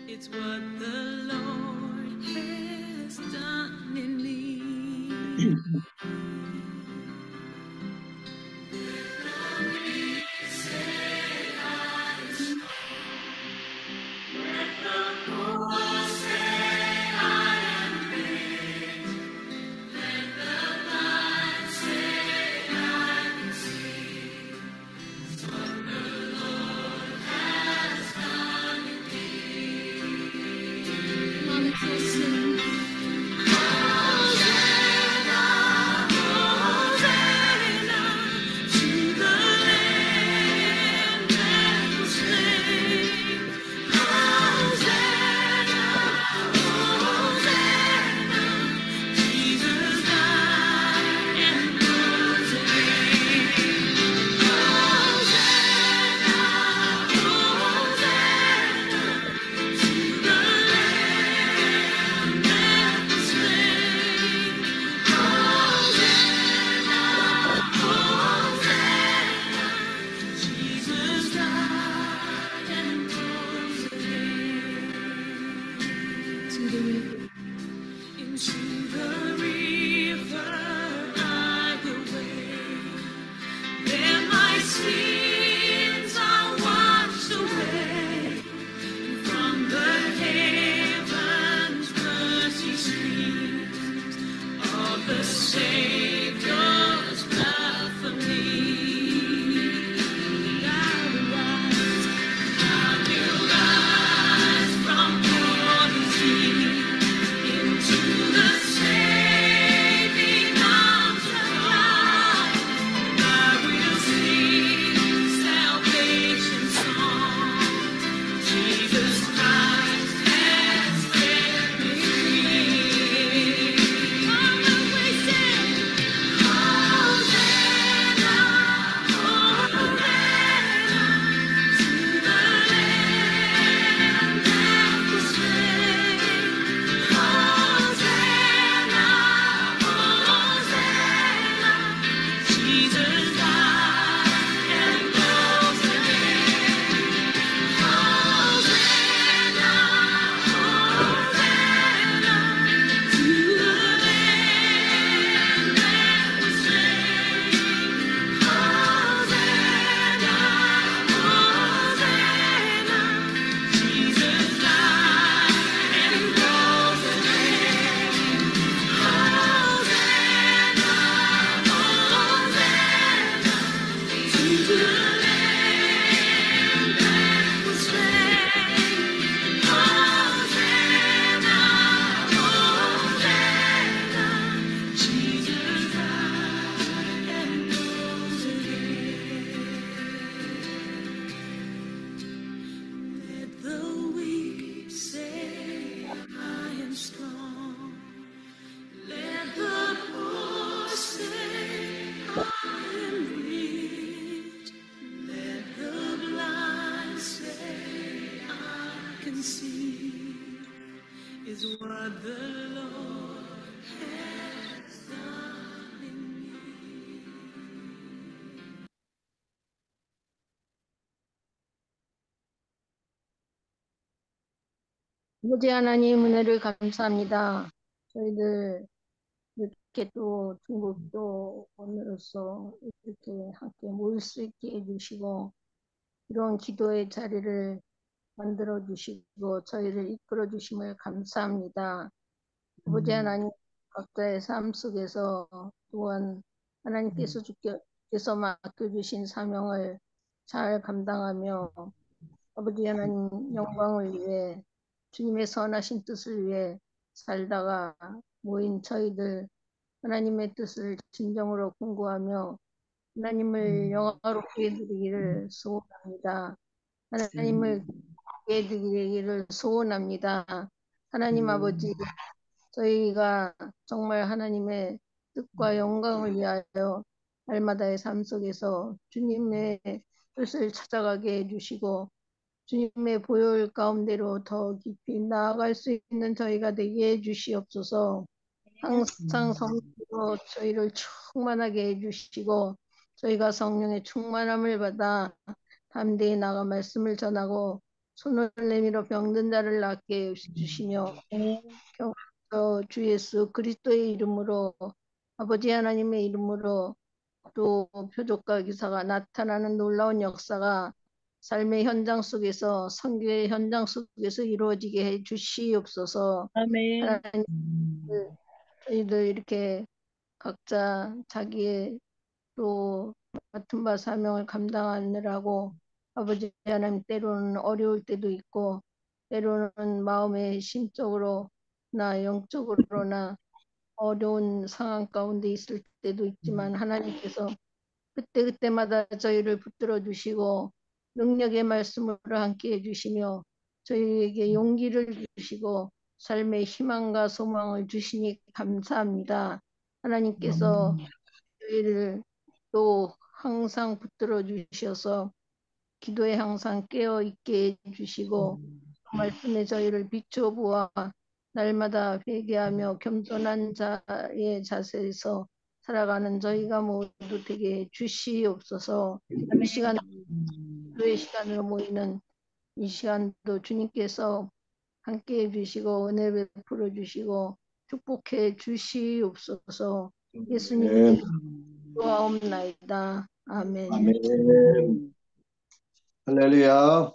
It's what the Lord has done in me. Into the river I will wade. There my sins are washed away. From the heavens mercy streams of the Savior's blood for me. I will rise from poverty into the saving arms of God. I will sing salvation songs. Jesus Christ has set me free. On the way, sing, Hosanna, Hosanna, to the Lamb that was slain. Hosanna, Hosanna, Jesus died and rose again. Hosanna, Hosanna, to the Lamb that was slain. Hosanna, Hosanna, Jesus died and rose again. Hosanna, Hosanna, to the Lamb that was slain. Hosanna, Hosanna, Jesus died and rose again. Let the weak say, I am strong. Let the poor say, I am rich. Let the blind say, I can see. Is what the Lord has done in me. 아버지 하나님 은혜를 감사합니다. 저희들 이렇게 또 중국도 오늘로써 이렇게 함께 모일 수 있게 해주시고 이런 기도의 자리를 만들어 주시고 저희를 이끌어 주심을 감사합니다. 아버지 하나님 각자의 삶 속에서 또한 하나님께서 주께서 맡겨주신 사명을 잘 감당하며 아버지 하나님 영광을 위해 주님의 선하신 뜻을 위해 살다가 모인 저희들 하나님의 뜻을 진정으로 공부하며 하나님을 영화롭게 해드리기를 소원합니다. 하나님을 해드리기를 소원합니다. 하나님 아버지 저희가 정말 하나님의 뜻과 영광을 위하여 날마다의 삶 속에서 주님의 뜻을 찾아가게 해주시고 주님의 보혈 가운데로 더 깊이 나아갈 수 있는 저희가 되게 해주시옵소서. 항상 성령으로 저희를 충만하게 해주시고 저희가 성령의 충만함을 받아 담대히 나가 말씀을 전하고 손을 내밀어 병든 자를 낫게 해주시며 주 예수 그리스도의 이름으로 아버지 하나님의 이름으로 또 표적과 기사가 나타나는 놀라운 역사가 삶의 현장 속에서 선교의 현장 속에서 이루어지게 해 주시옵소서. 아멘. 하나님, 저희들 이렇게 각자 자기의 또 맡은 바 사명을 감당하느라고 아버지 하나님 때로는 어려울 때도 있고 때로는 마음의 심적으로 나 영적으로나 어려운 상황 가운데 있을 때도 있지만 하나님께서 그때그때마다 저희를 붙들어 주시고 능력의 말씀으로 함께 해주시며 저희에게 용기를 주시고 삶의 희망과 소망을 주시니 감사합니다. 하나님께서 저희를 또 항상 붙들어 주셔서 기도에 항상 깨어 있게 해주시고 말씀에 저희를 비춰보아 날마다 회개하며 겸손한 자의 자세에서 살아가는 저희가 모두 되게 주시옵소서. 이 시간 기도의 시간으로 모이는 이 시간도 주님께서 함께 해주시고 은혜 베풀어 주시고 축복해 주시옵소서. 예수님 네. 기도하옵나이다. 아멘. 아멘. 할렐루야.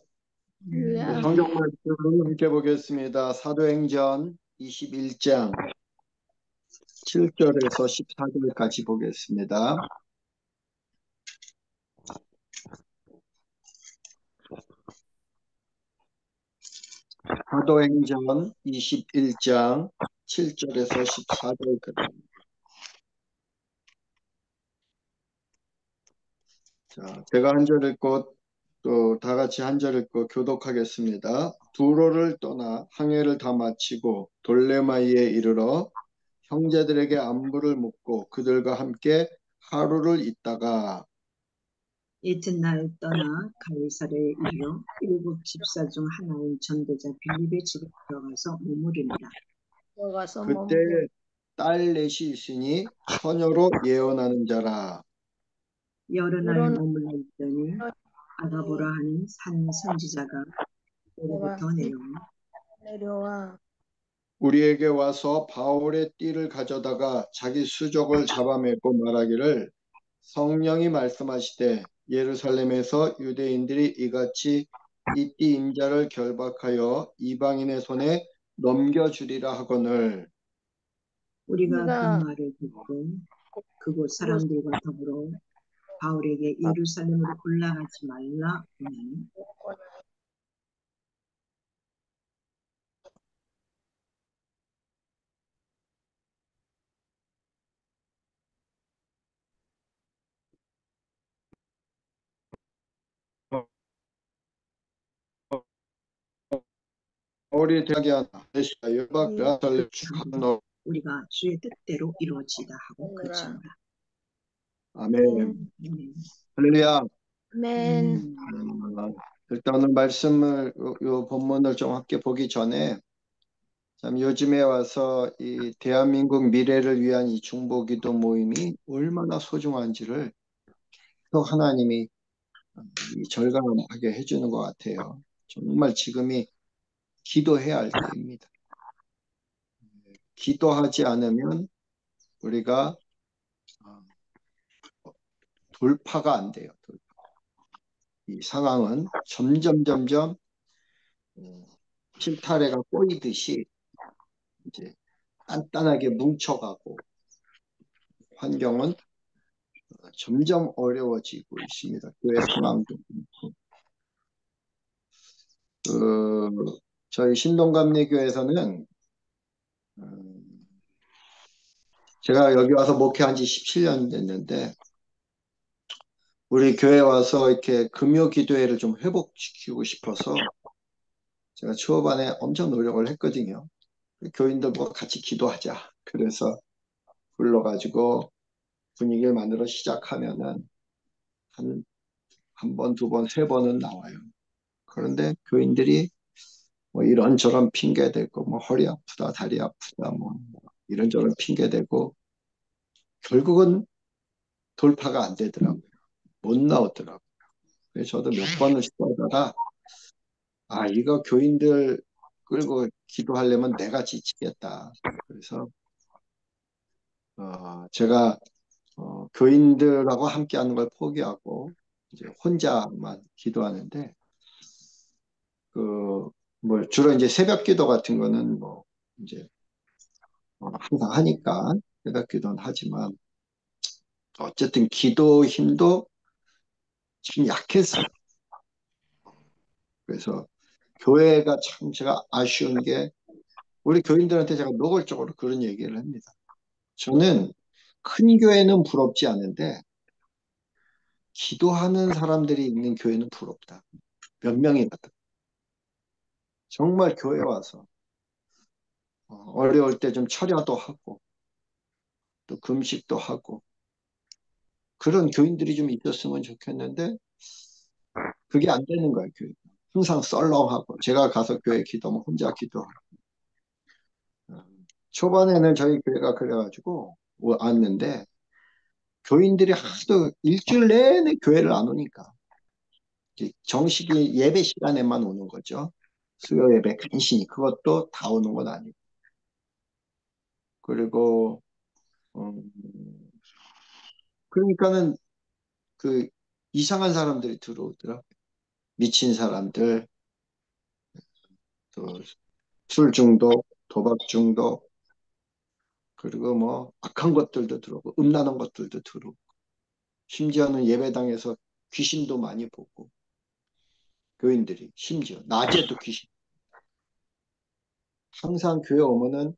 네, 할렐루야. 성경 말씀을 함께 보겠습니다. 사도행전 21장 7절에서 14절까지 보겠습니다. 사도행전 21장 7절에서 14절까지. 자, 제가 한 절 읽고 또 다 같이 한 절 읽고 교독하겠습니다. 두로를 떠나 항해를 다 마치고 돌레마이에 이르러 형제들에게 안부를 묻고 그들과 함께 하루를 있다가 이튿날 떠나 가이사랴에 이르러 일곱 집사 중 하나인 전도자 빌립의 집에 들어가서 머무르니라. 들어가서 그때 딸 넷이 있으니 처녀로 예언하는 자라. 여러 날 여러 머물러 있더니 아가보라 하는 산 선지자가 내가 때로부터 내려와 우리에게 와서 바울의 띠를 가져다가 자기 수족을 잡아먹고 말하기를 성령이 말씀하시되 예루살렘에서 유대인들이 이같이 이 띠 임자를 결박하여 이방인의 손에 넘겨주리라 하거늘 우리가 그 우리가 말을 듣고 그곳 사람들과 더불어 바울에게 예루살렘으로 올라가지 말라 하니 바울이 대하게 하나 메시아 열박 예루살렘 축하노. 우리가 주의 뜻대로 이루어지다 하고 그치니라. 아멘. 할렐루야. 아멘. 일단 오늘 말씀을 요 본문을 좀 함께 보기 전에 참 요즘에 와서 이 대한민국 미래를 위한 이 중보기도 모임이 얼마나 소중한지를 또 하나님이 이 절감하게 해주는 것 같아요. 정말 지금이 기도해야 할 때입니다. 기도하지 않으면 우리가 돌파가 안 돼요. 이 상황은 점점 실타래가 꼬이듯이 이제 단단하게 뭉쳐가고 환경은 점점 어려워지고 있습니다. 교회 상황도 그렇고. 저희 신동감리교회에서는 제가 여기 와서 목회한 지 17년 됐는데 우리 교회 와서 이렇게 금요 기도회를 좀 회복시키고 싶어서 제가 초반에 엄청 노력을 했거든요. 교인들 뭐 같이 기도하자. 그래서 불러가지고 분위기를 만들어 시작하면은 한 번, 두 번, 세 번은 나와요. 그런데 교인들이 뭐 이런저런 핑계 대고 뭐 허리 아프다, 다리 아프다, 뭐 이런저런 핑계 대고 결국은 돌파가 안 되더라고요. 못 나오더라고요. 그래서 저도 몇 번을 시도하다가 이거 교인들 끌고 기도하려면 내가 지치겠다. 그래서 제가 교인들하고 함께 하는 걸 포기하고 이제 혼자만 기도하는데 뭐 주로 이제 새벽 기도 같은 거는 뭐 이제 항상 하니까 새벽 기도는 하지만 어쨌든 기도 힘도 참 약했어요. 그래서 교회가 참 제가 아쉬운 게 우리 교인들한테 제가 노골적으로 그런 얘기를 합니다. 저는 큰 교회는 부럽지 않은데 기도하는 사람들이 있는 교회는 부럽다. 몇 명이거든. 정말 교회 와서 어려울 때 좀 철야도 하고 또 금식도 하고 그런 교인들이 좀 있었으면 좋겠는데 그게 안 되는 거예요. 교회. 항상 썰렁하고 제가 가서 교회 기도하면 혼자 기도하고 초반에는 저희 교회가 그래가지고 왔는데 교인들이 하도 일주일 내내 교회를 안 오니까 이제 정식이 예배 시간에만 오는 거죠. 수요 예배 간신히 그것도 다 오는 건 아니고 그리고 음, 그러니까는 그 이상한 사람들이 들어오더라. 미친 사람들, 또 술 중독, 도박 중독, 그리고 뭐 악한 것들도 들어오고 음란한 것들도 들어오고 심지어는 예배당에서 귀신도 많이 보고 교인들이 심지어 낮에도 귀신. 항상 교회 오면은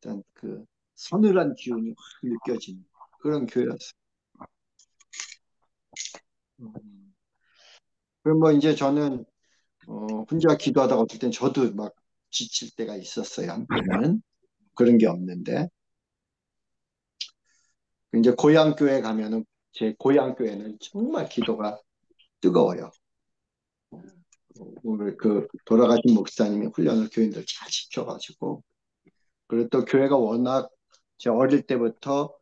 일단 그 서늘한 기운이 확 느껴지는 그런 교회였어요. 그럼 뭐 이제 저는 혼자 기도하다가 어떨 땐 저도 막 지칠 때가 있었어요. 한때는 그런 게 없는데 이제 고향 교회 가면은 제 고향 교회는 정말 기도가 뜨거워요. 오늘 그 돌아가신 목사님이 훈련을 교인들 잘 시켜가지고 그리고 또 교회가 워낙 제 어릴 때부터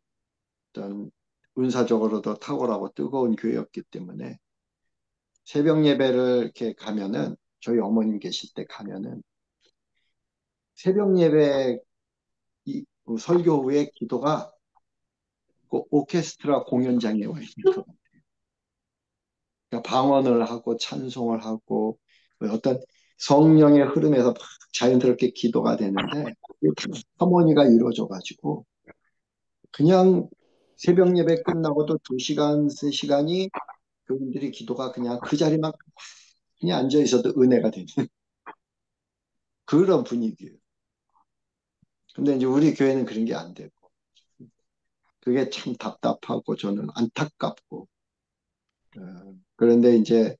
어떤 은사적으로도 탁월하고 뜨거운 교회였기 때문에 새벽 예배를 이렇게 가면은 저희 어머님 계실 때 가면은 새벽 예배 그 설교 후에 기도가 그 오케스트라 공연장에 와 있는 거. 그러니까 방언을 하고 찬송을 하고 어떤 성령의 흐름에서 막 자연스럽게 기도가 되는데 하모니가 이루어져가지고 그냥 새벽 예배 끝나고도 2시간, 3시간이 교인들이 기도가 그냥 그 자리만 그냥 앉아 있어도 은혜가 되는 그런 분위기예요. 근데 이제 우리 교회는 그런 게 안 되고 그게 참 답답하고 저는 안타깝고 그런데 이제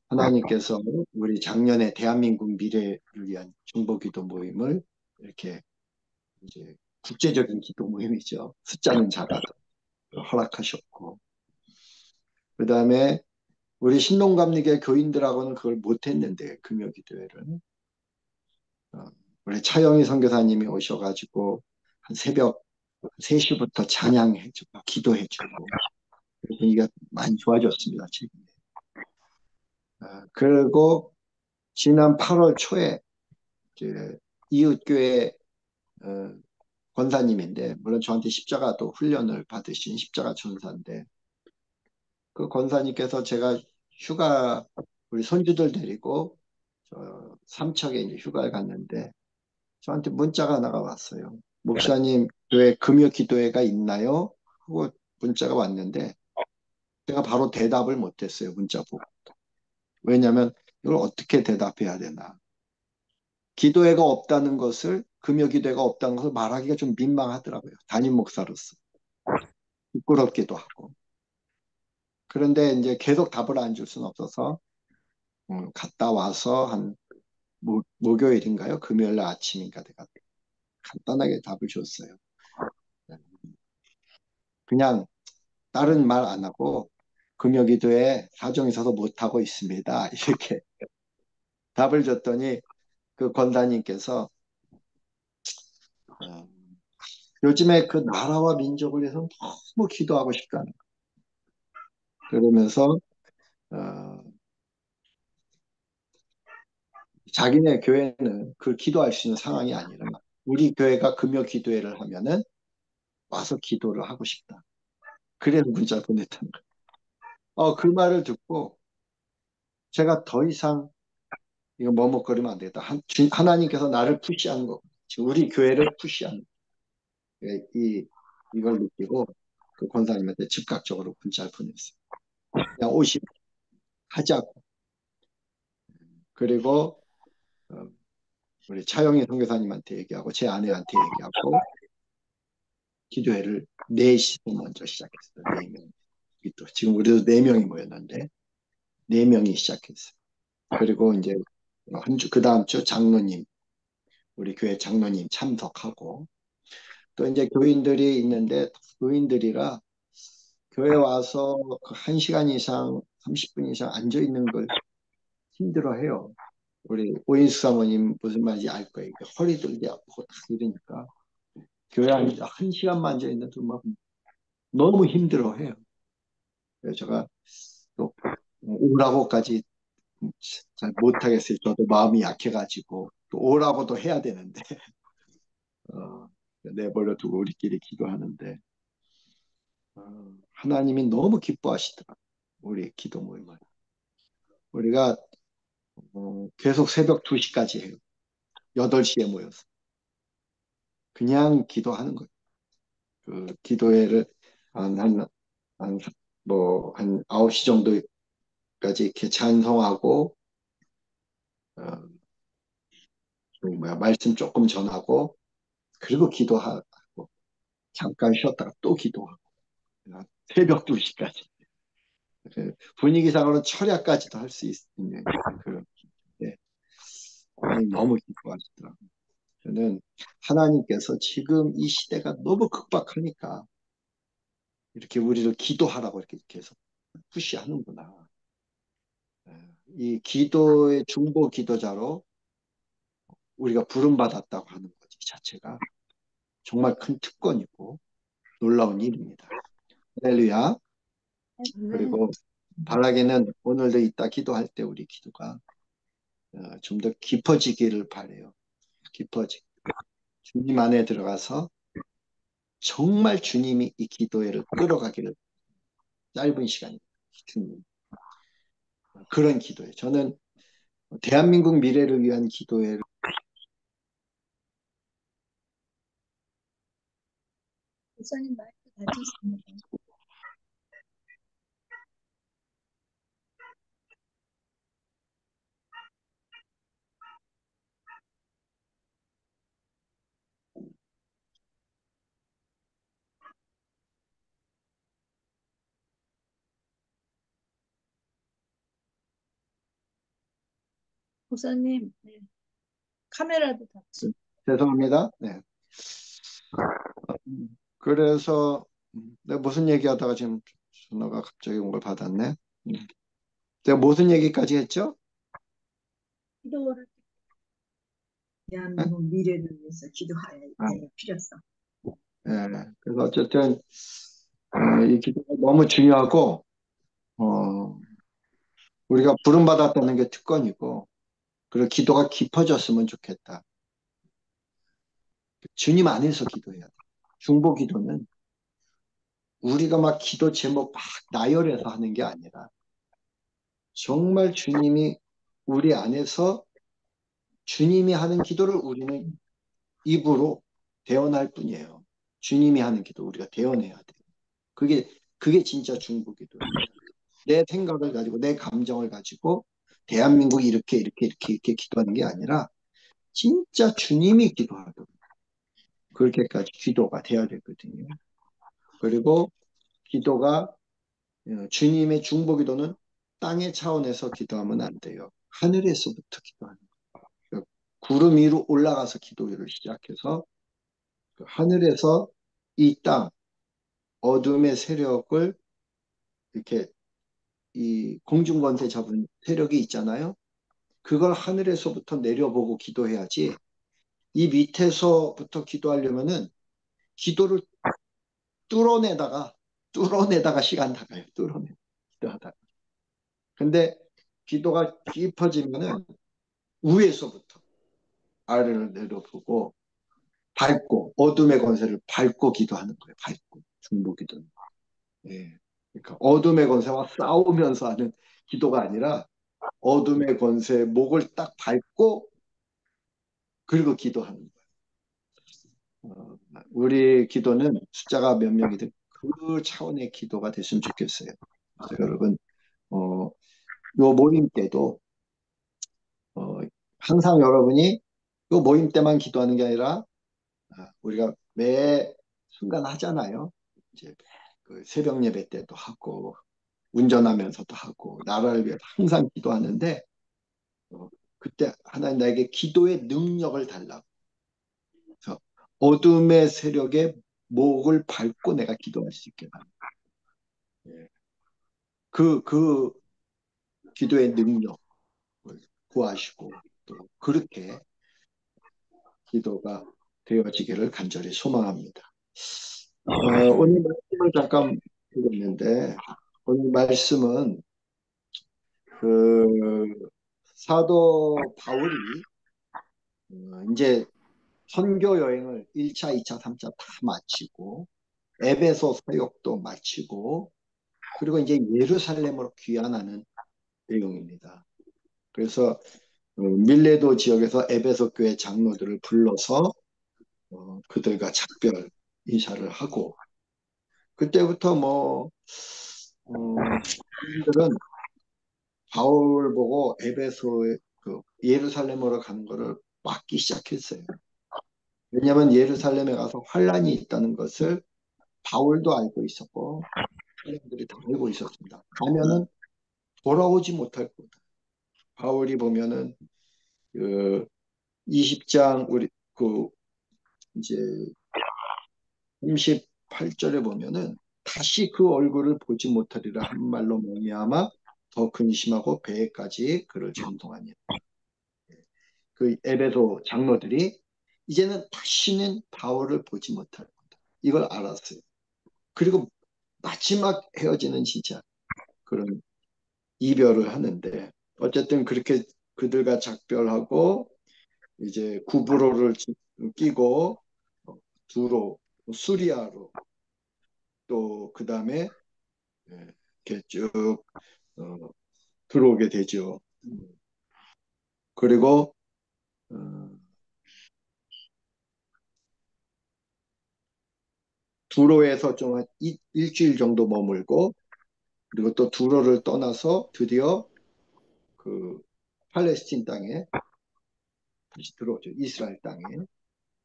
하나님께서 우리 작년에 대한민국 미래를 위한 중보기도 모임을 이렇게 이제 국제적인 기도 모임이죠. 숫자는 작아도 허락하셨고 그다음에 우리 신동감리교 교인들하고는 그걸 못했는데 금요기도회를 우리 차영희 선교사님이 오셔가지고 한 새벽 3시부터 찬양해주고 기도해주고 분위기가 많이 좋아졌습니다. 최근에. 그리고 지난 8월 초에 이제 이웃교회 권사님인데 물론 저한테 십자가도 훈련을 받으신 십자가 천사인데 그 권사님께서 제가 휴가 우리 손주들 데리고 삼척에 이제 휴가를 갔는데 저한테 문자가 하나가 왔어요. 목사님 교회 금요 기도회가 있나요? 하고 문자가 왔는데 제가 바로 대답을 못했어요. 문자 보고. 왜냐하면 이걸 어떻게 대답해야 되나. 기도회가 없다는 것을 금요 기도회가 없다는 것을 말하기가 좀 민망하더라고요. 담임 목사로서. 부끄럽기도 하고. 그런데 이제 계속 답을 안 줄 수는 없어서 갔다 와서 한 목요일인가요? 금요일 날 아침인가 내가 간단하게 답을 줬어요. 그냥 다른 말 안 하고 금요기도에 사정이 있어서 못하고 있습니다. 이렇게 답을 줬더니 그 권사님께서 어, 요즘에 그 나라와 민족을 위해서 너무 기도하고 싶다는 거예요. 그러면서 어, 자기네 교회는 그 기도할 수 있는 상황이 아니라 우리 교회가 금요 기도회를 하면은 와서 기도를 하고 싶다. 그래서 문자 보냈다는 거예요. 그 말을 듣고 제가 더 이상 이거 머뭇거리면 안 되겠다. 하나님께서 나를 푸시하는 거, 지금 우리 교회를 푸시하는 거예요. 이걸 느끼고 그 권사님한테 즉각적으로 문자를 보냈어요. 그냥 오시 하자고. 그리고 어, 우리 차영희 선교사님한테 얘기하고 제 아내한테 얘기하고 기도회를 넷이서 먼저 시작했어요. 네 명. 또 지금 우리도 네 명이 모였는데 네 명이 시작했어요. 그리고 이제 그 다음 주 장로님, 우리 교회 장로님 참석하고 또 이제 교인들이 있는데 교인들이라 교회 와서 그 1시간 이상, 30분 이상 앉아 있는 걸 힘들어해요. 우리 오인수 사모님 무슨 말인지 알 거예요. 허리도 아프고 다 이러니까 교회 앉아 1시간만 앉아 있는데 막 너무 힘들어해요. 그래서 제가 또 오라고까지 잘 못하겠어요. 저도 마음이 약해가지고 또 오라고도 해야 되는데 어, 내버려 두고 우리끼리 기도하는데 하나님이 너무 기뻐하시더라. 우리 기도 모임을. 우리가 계속 새벽 2시까지 해요. 8시에 모여서. 그냥 기도하는 거예요. 그 기도회를 한, 한 9시 정도까지 이렇게 찬송하고, 말씀 조금 전하고, 그리고 기도하고, 잠깐 쉬었다가 또 기도하고, 새벽 2시까지. 분위기상으로는 철야까지도 할 수 있는 그런 기도인데, 하나님 너무 기뻐하시더라고요. 저는 하나님께서 지금 이 시대가 너무 급박하니까 이렇게 우리를 기도하라고 이렇게 계속 푸시하는구나. 이 기도의 중보 기도자로 우리가 부름받았다고 하는 것 자체가 정말 큰 특권이고 놀라운 일입니다. 할렐루야. 그리고 바라기는 오늘도 이따 기도할 때 우리 기도가 좀 더 깊어지기를 바래요. 깊어지. 주님 안에 들어가서 정말 주님이 이 기도회를 끌어가기를 짧은 시간에 주님 그런 기도회. 저는 대한민국 미래를 위한 기도회를 목사님 마이크 닫혔습니다. 목사님, 네. 카메라도 닫히고. 죄송합니다. 네. 그래서 내가 무슨 얘기하다가 지금 전화가 갑자기 온 걸 받았네. 내가 무슨 얘기까지 했죠? 기도를 대한민국 미래를 위해서 기도해야 될 필요성. 네. 그래서 어쨌든 이 기도가 너무 중요하고 우리가 부름받았다는 게 특권이고 그리고 기도가 깊어졌으면 좋겠다. 주님 안에서 기도해야 돼. 중보 기도는 우리가 막 기도 제목 막 나열해서 하는 게 아니라 정말 주님이 우리 안에서 주님이 하는 기도를 우리는 입으로 대언할 뿐이에요. 주님이 하는 기도 우리가 대언해야 돼요. 그게 진짜 중보 기도예요. 내 생각을 가지고 내 감정을 가지고 대한민국이 이렇게 기도하는 게 아니라 진짜 주님이 기도하도록 그렇게까지 기도가 돼야 되거든요. 그리고 기도가 주님의 중보 기도는 땅의 차원에서 기도하면 안 돼요. 하늘에서부터 기도하는 거예요. 구름 위로 올라가서 기도를 시작해서 그 하늘에서 이 땅 어둠의 세력을 이렇게 이 공중권세 잡은 세력이 있잖아요. 그걸 하늘에서부터 내려보고 기도해야지. 이 밑에서부터 기도하려면은 기도를 뚫어내다가 시간 다 가요. 기도하다가. 근데 기도가 깊어지면은 위에서부터 아래를 내려보고 밟고 어둠의 권세를 밟고 기도하는 거예요. 밟고 중보 기도는. 예. 그러니까 어둠의 권세와 싸우면서 하는 기도가 아니라 어둠의 권세의 목을 딱 밟고 그리고 기도하는 거예요. 우리 기도는 숫자가 몇 명이든 그 차원의 기도가 됐으면 좋겠어요. 그래서 여러분 요 모임 때도 항상 여러분이 요 모임 때만 기도하는 게 아니라 우리가 매 순간 하잖아요. 이제 그 새벽 예배 때도 하고 운전하면서도 하고 나라를 위해 항상 기도하는데 그때 하나님 나에게 기도의 능력을 달라고. 그래서 어둠의 세력의 목을 밟고 내가 기도할 수 있게 달라고. 예. 그 기도의 능력을 구하시고 또 그렇게 기도가 되어지기를 간절히 소망합니다. 오늘 말씀을 잠깐 드렸는데 오늘 말씀은 그 사도 바울이 이제 선교 여행을 1차, 2차, 3차 다 마치고 에베소 사역도 마치고 그리고 이제 예루살렘으로 귀환하는 내용입니다. 그래서 밀레도 지역에서 에베소 교회 장로들을 불러서 그들과 작별 인사를 하고 그때부터 사람들은 바울 보고 에베소에 그 예루살렘으로 가는 거를 막기 시작했어요. 왜냐하면 예루살렘에 가서 환란이 있다는 것을 바울도 알고 있었고 사람들이 다 알고 있었습니다. 가면은 돌아오지 못할 거다. 바울이 보면은 그 20장 우리 그 이제 38절에 보면은 다시 그 얼굴을 보지 못하리라 한 말로 말미암아 더 근심하고 배에까지 그를 전동하니 그 에베소 장로들이 이제는 다시는 바울을 보지 못할 거다. 이걸 알았어요. 그리고 마지막 헤어지는 진짜 그런 이별을 하는데 어쨌든 그렇게 그들과 작별하고 이제 구브로를 끼고 두로 수리아로 또 그 다음에 이렇게 쭉 어, 들어오게 되죠. 그리고 어, 두로에서 좀 한 일주일 정도 머물고 그리고 또 두로를 떠나서 드디어 그 팔레스틴 땅에 다시 들어오죠. 이스라엘 땅에.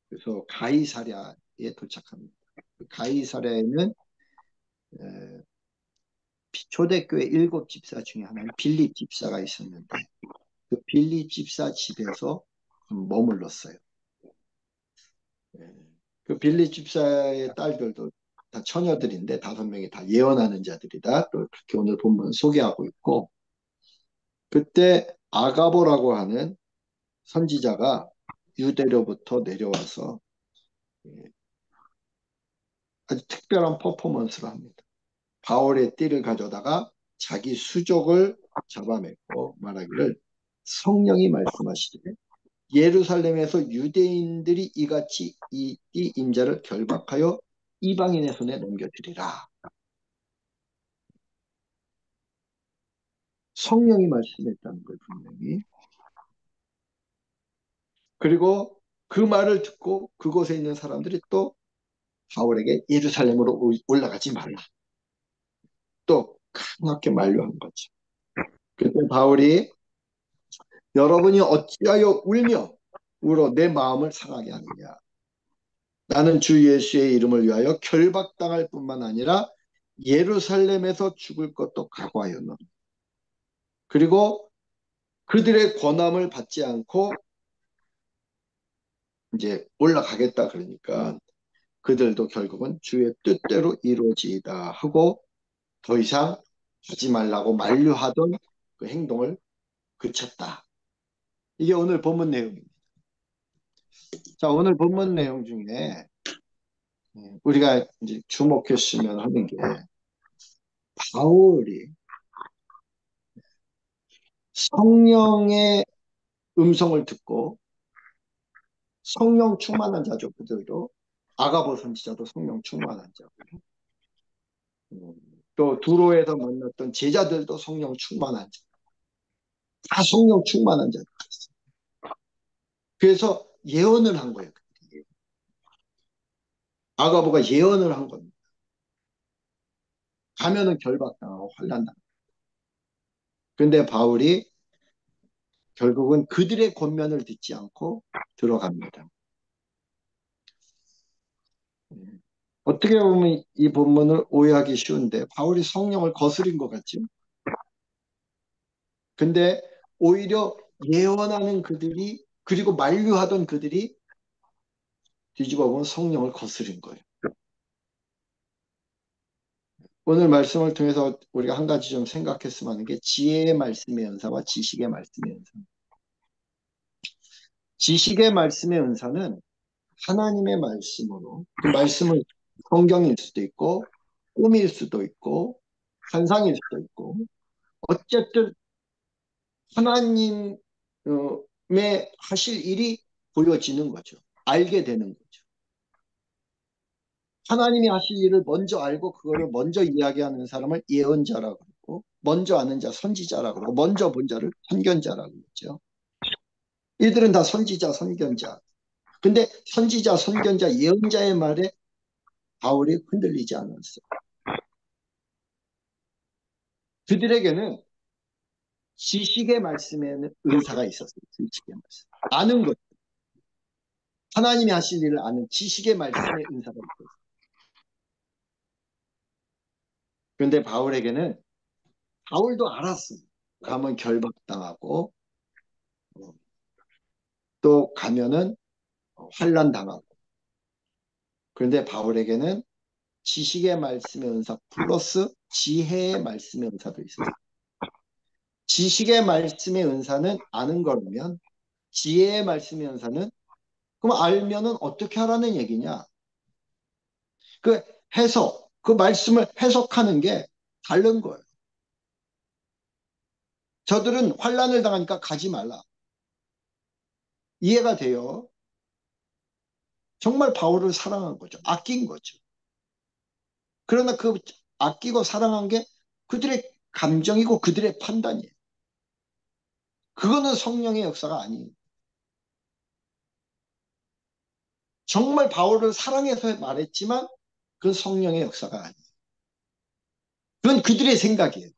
그래서 가이사랴에 도착합니다. 그 가이사랴에는 초대교회 7집사 중에 하나인 빌립 집사가 있었는데 그 빌립 집사 집에서 머물렀어요. 그 빌립 집사의 딸들도 다 처녀들인데 5명이 다 예언하는 자들이다. 또 그렇게 오늘 본문 소개하고 있고 그때 아가보라고 하는 선지자가 유대로부터 내려와서 아주 특별한 퍼포먼스를 합니다. 바울의 띠를 가져다가 자기 수족을 잡아먹고 말하기를 성령이 말씀하시되 예루살렘에서 유대인들이 이같이 이 임자를 결박하여 이방인의 손에 넘겨드리라. 성령이 말씀했다는 거예요, 분명히. 그리고 그 말을 듣고 그곳에 있는 사람들이 또 바울에게 예루살렘으로 올라가지 말라. 또 강하게 만류한 거죠. 그때 바울이 여러분이 어찌하여 울며 울어 내 마음을 상하게 하느냐. 나는 주 예수의 이름을 위하여 결박당할 뿐만 아니라 예루살렘에서 죽을 것도 각오하였노라. 그리고 그들의 권함을 받지 않고 이제 올라가겠다 그러니까 그들도 결국은 주의 뜻대로 이루어지이다 하고 더 이상 하지 말라고 만류하던 그 행동을 그쳤다. 이게 오늘 본문 내용입니다. 자, 오늘 본문 내용 중에 우리가 이제 주목했으면 하는 게 바울이 성령의 음성을 듣고 성령 충만한 자죠. 그대로 아가보 선지자도 성령 충만한 자고요. 또 두로에서 만났던 제자들도 성령 충만한 자. 다 성령 충만한 자들이었어요. 그래서 예언을 한 거예요. 아가보가 예언을 한 겁니다. 가면은 결박당하고 환난당하고. 그런데 바울이 결국은 그들의 권면을 듣지 않고 들어갑니다. 어떻게 보면 이 본문을 오해하기 쉬운데 바울이 성령을 거스린 것 같죠? 근데 오히려 예언하는 그들이 그리고 만류하던 그들이 뒤집어 보면 성령을 거스린 거예요. 오늘 말씀을 통해서 우리가 한 가지 좀 생각했으면 하는 게 지혜의 말씀의 은사와 지식의 말씀의 은사. 지식의 말씀의 은사는 하나님의 말씀으로 그 말씀은 성경일 수도 있고 꿈일 수도 있고 환상일 수도 있고 어쨌든 하나님의 하실 일이 보여지는 거죠. 알게 되는 거죠. 하나님이 하실 일을 먼저 알고 그거를 먼저 이야기하는 사람을 예언자라고 그러고 먼저 아는 자 선지자라고 그러고 먼저 본 자를 선견자라고 그러죠. 이들은 다 선지자 선견자. 근데 선지자 선견자 예언자의 말에 바울이 흔들리지 않았어요. 그들에게는 지식의 말씀에는 은사가 있었어요. 지식의 말씀. 아는 것. 하나님이 하실 일을 아는 지식의 말씀에 은사가 있었어요. 그런데 바울에게는 바울도 알았어요. 가면 결박당하고 또 가면은 환난 당하고. 그런데 바울에게는 지식의 말씀의 은사 플러스 지혜의 말씀의 은사도 있어요. 지식의 말씀의 은사는 아는 거라면 지혜의 말씀의 은사는 그럼 알면은 어떻게 하라는 얘기냐? 그 해석, 그 말씀을 해석하는 게 다른 거예요. 저들은 환난을 당하니까 가지 말라. 이해가 돼요. 정말 바울을 사랑한 거죠. 아낀 거죠. 그러나 그 아끼고 사랑한 게 그들의 감정이고 그들의 판단이에요. 그거는 성령의 역사가 아니에요. 정말 바울을 사랑해서 말했지만 그건 성령의 역사가 아니에요. 그건 그들의 생각이에요.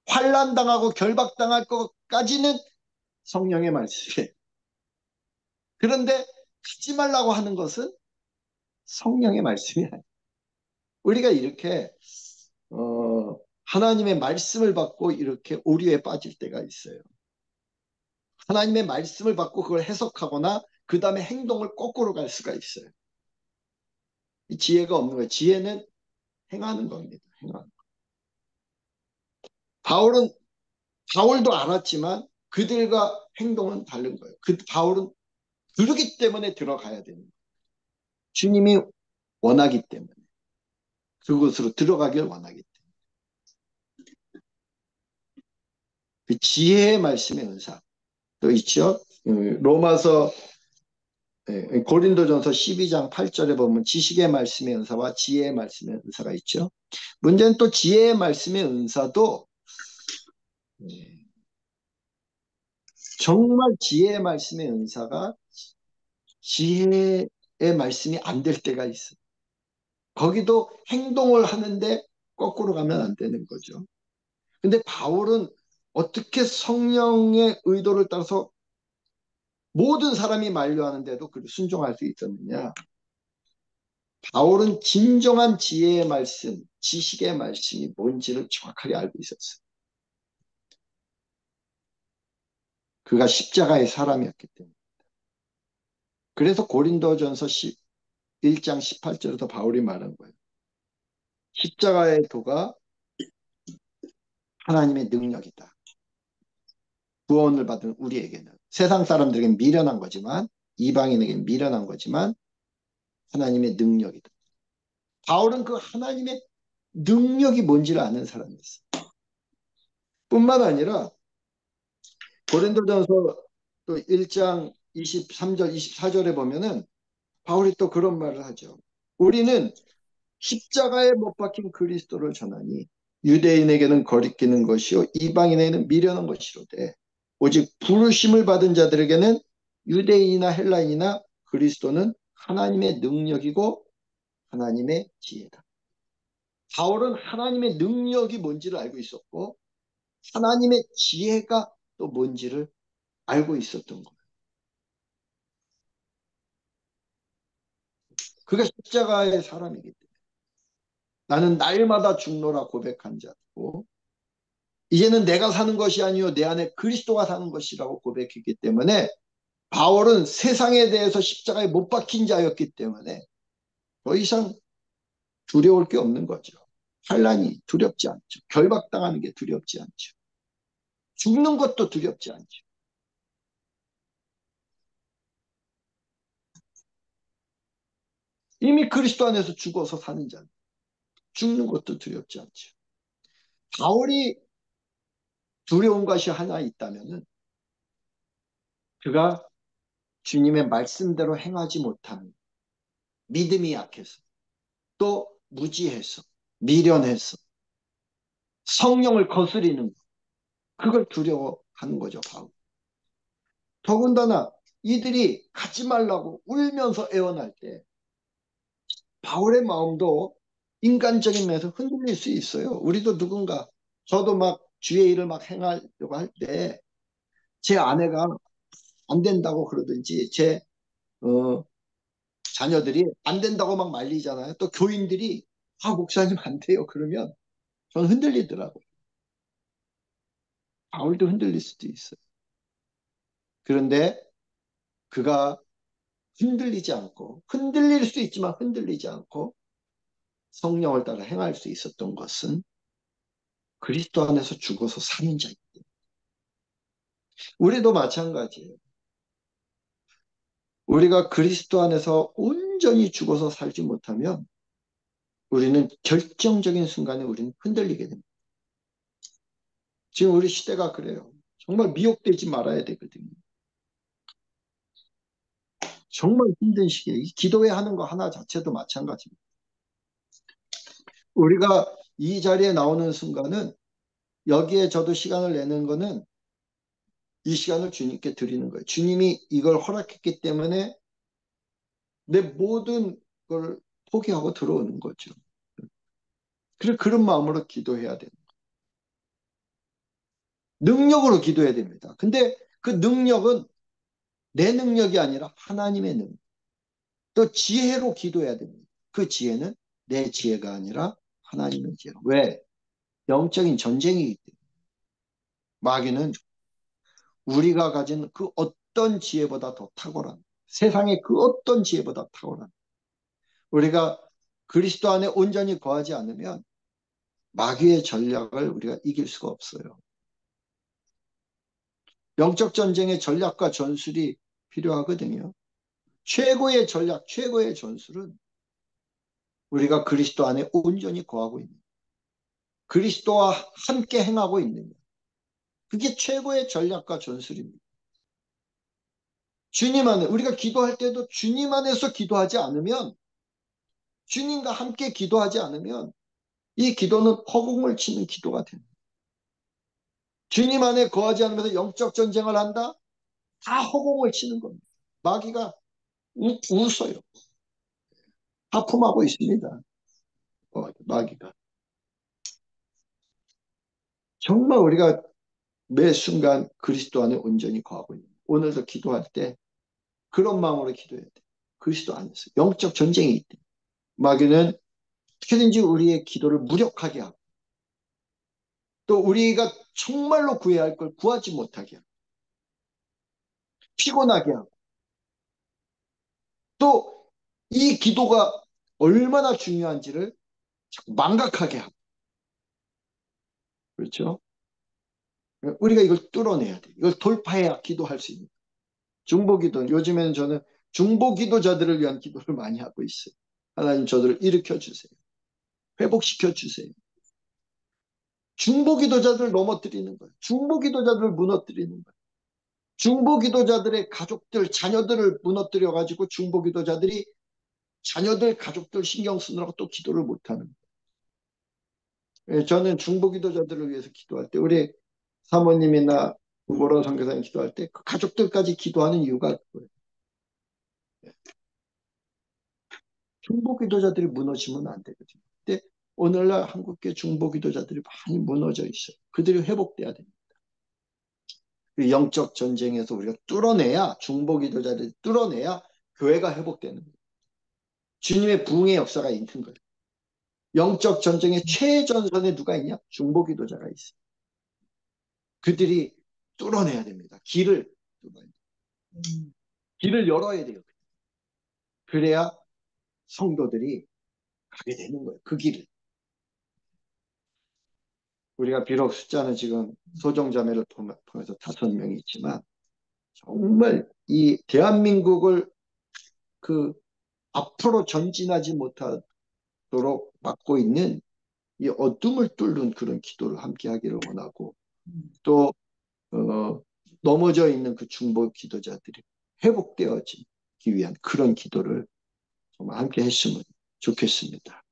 환난당하고 결박당할 것까지는 성령의 말씀이에요. 그런데 하지 말라고 하는 것은 성령의 말씀이 아니에요. 우리가 이렇게 하나님의 말씀을 받고 이렇게 오류에 빠질 때가 있어요. 하나님의 말씀을 받고 그걸 해석하거나 그 다음에 행동을 거꾸로 갈 수가 있어요. 이 지혜가 없는 거예요. 지혜는 행하는 겁니다. 행하는. 바울도 알았지만 그들과 행동은 다른 거예요. 바울은 그러기 때문에 들어가야 되는 거예요. 주님이 원하기 때문에. 그곳으로 들어가길 원하기 때문에. 그 지혜의 말씀의 은사 또 있죠. 로마서 고린도전서 12장 8절에 보면 지식의 말씀의 은사와 지혜의 말씀의 은사가 있죠. 문제는 또 지혜의 말씀의 은사도 정말 지혜의 말씀의 은사가 지혜의 말씀이 안 될 때가 있어요. 거기도 행동을 하는데 거꾸로 가면 안 되는 거죠. 근데 바울은 어떻게 성령의 의도를 따라서 모든 사람이 만류하는데도 그를 순종할 수 있었느냐? 바울은 진정한 지혜의 말씀, 지식의 말씀이 뭔지를 정확하게 알고 있었어요. 그가 십자가의 사람이었기 때문에. 그래서 고린도전서 1장 18절에도 바울이 말한 거예요. 십자가의 도가 하나님의 능력이다. 구원을 받은 우리에게는 세상 사람들에게는 미련한 거지만 이방인에게는 미련한 거지만 하나님의 능력이다. 바울은 그 하나님의 능력이 뭔지를 아는 사람이었어요. 뿐만 아니라 고린도전서 또 1장 23절 24절에 보면은 바울이 또 그런 말을 하죠. 우리는 십자가에 못 박힌 그리스도를 전하니 유대인에게는 거리끼는 것이요 이방인에게는 미련한 것이로되 오직 부르심을 받은 자들에게는 유대인이나 헬라인이나 그리스도는 하나님의 능력이고 하나님의 지혜다. 바울은 하나님의 능력이 뭔지를 알고 있었고 하나님의 지혜가 또 뭔지를 알고 있었던 거예요. 그가 십자가의 사람이기 때문에 나는 날마다 죽노라 고백한 자고 이제는 내가 사는 것이 아니요 내 안에 그리스도가 사는 것이라고 고백했기 때문에 바울은 세상에 대해서 십자가에 못 박힌 자였기 때문에 더 이상 두려울 게 없는 거죠. 환난이 두렵지 않죠. 결박당하는 게 두렵지 않죠. 죽는 것도 두렵지 않죠. 이미 그리스도 안에서 죽어서 사는 자는 죽는 것도 두렵지 않죠. 바울이 두려운 것이 하나 있다면은 그가 주님의 말씀대로 행하지 못하는 믿음이 약해서 또 무지해서 미련해서 성령을 거스리는 것, 그걸 두려워하는 거죠. 바울. 더군다나 이들이 가지 말라고 울면서 애원할 때 바울의 마음도 인간적인 면에서 흔들릴 수 있어요. 우리도 누군가 저도 막 주의 일을 막 행하려고 할 때 제 아내가 안 된다고 그러든지 제 자녀들이 안 된다고 막 말리잖아요. 또 교인들이 목사님 안 돼요. 그러면 저는 흔들리더라고요. 바울도 흔들릴 수도 있어요. 그런데 그가 흔들리지 않고 흔들릴 수 있지만 흔들리지 않고 성령을 따라 행할 수 있었던 것은 그리스도 안에서 죽어서 사는 자이기 때문에 우리도 마찬가지예요. 우리가 그리스도 안에서 온전히 죽어서 살지 못하면 우리는 결정적인 순간에 우리는 흔들리게 됩니다. 지금 우리 시대가 그래요. 정말 미혹되지 말아야 되거든요. 정말 힘든 시기에 이 기도회 하는 거 하나 자체도 마찬가지입니다. 우리가 이 자리에 나오는 순간은 여기에 저도 시간을 내는 거는 이 시간을 주님께 드리는 거예요. 주님이 이걸 허락했기 때문에 내 모든 걸 포기하고 들어오는 거죠. 그래서 그런 마음으로 기도해야 됩니다. 능력으로 기도해야 됩니다. 근데 그 능력은 내 능력이 아니라 하나님의 능력. 또 지혜로 기도해야 됩니다. 그 지혜는 내 지혜가 아니라 하나님의 지혜. 왜? 영적인 전쟁이기 때문에. 마귀는 우리가 가진 그 어떤 지혜보다 더 탁월한, 세상의 그 어떤 지혜보다 탁월한, 우리가 그리스도 안에 온전히 거하지 않으면 마귀의 전략을 우리가 이길 수가 없어요. 영적 전쟁의 전략과 전술이 필요하거든요. 최고의 전략, 최고의 전술은 우리가 그리스도 안에 온전히 거하고 있는, 그리스도와 함께 행하고 있는 것. 그게 최고의 전략과 전술입니다. 주님 안에, 우리가 기도할 때도 주님 안에서 기도하지 않으면, 주님과 함께 기도하지 않으면 이 기도는 허공을 치는 기도가 됩니다. 주님 안에 거하지 않으면서 영적 전쟁을 한다? 다 허공을 치는 겁니다. 마귀가 웃어요. 하품하고 있습니다. 마귀가. 정말 우리가 매 순간 그리스도 안에 온전히 거하고 있는 거예요. 오늘도 기도할 때 그런 마음으로 기도해야 돼요. 그리스도 안에서. 영적 전쟁이 있대. 마귀는 어떻게든지 우리의 기도를 무력하게 하고 또 우리가 정말로 구해야 할 걸 구하지 못하게 하고 피곤하게 하고 또 이 기도가 얼마나 중요한지를 자꾸 망각하게 하고 그렇죠? 우리가 이걸 뚫어내야 돼. 이걸 돌파해야 기도할 수 있는. 중보기도, 요즘에는 저는 중보기도자들을 위한 기도를 많이 하고 있어요. 하나님 저들을 일으켜 주세요. 회복시켜 주세요. 중보기도자들을 넘어뜨리는 거예요. 중보기도자들을 무너뜨리는 거예요. 중보기도자들의 가족들, 자녀들을 무너뜨려가지고 중보기도자들이 자녀들, 가족들 신경 쓰느라고 또 기도를 못하는 거예요. 저는 중보기도자들을 위해서 기도할 때 우리 사모님이나 우보라 선교사님 기도할 때 그 가족들까지 기도하는 이유가 그거예요. 중보기도자들이 무너지면 안 되거든요. 근데 오늘날 한국계 중보기도자들이 많이 무너져 있어요. 그들이 회복돼야 됩니다. 그 영적 전쟁에서 우리가 뚫어내야, 중보기도자들이 뚫어내야 교회가 회복되는 거예요. 주님의 부흥의 역사가 있는 거예요. 영적 전쟁의 최전선에 누가 있냐? 중보기도자가 있어요. 그들이 뚫어내야 됩니다. 길을 열어야 돼요. 그래야 성도들이 가게 되는 거예요. 그 길을. 우리가 비록 숫자는 지금 소정자매를 통해서 5명이 있지만 정말 이 대한민국을 그 앞으로 전진하지 못하도록 막고 있는 이 어둠을 뚫는 그런 기도를 함께 하기를 원하고, 또 넘어져 있는 그 중보 기도자들이 회복되어지기 위한 그런 기도를 정말 함께 했으면 좋겠습니다.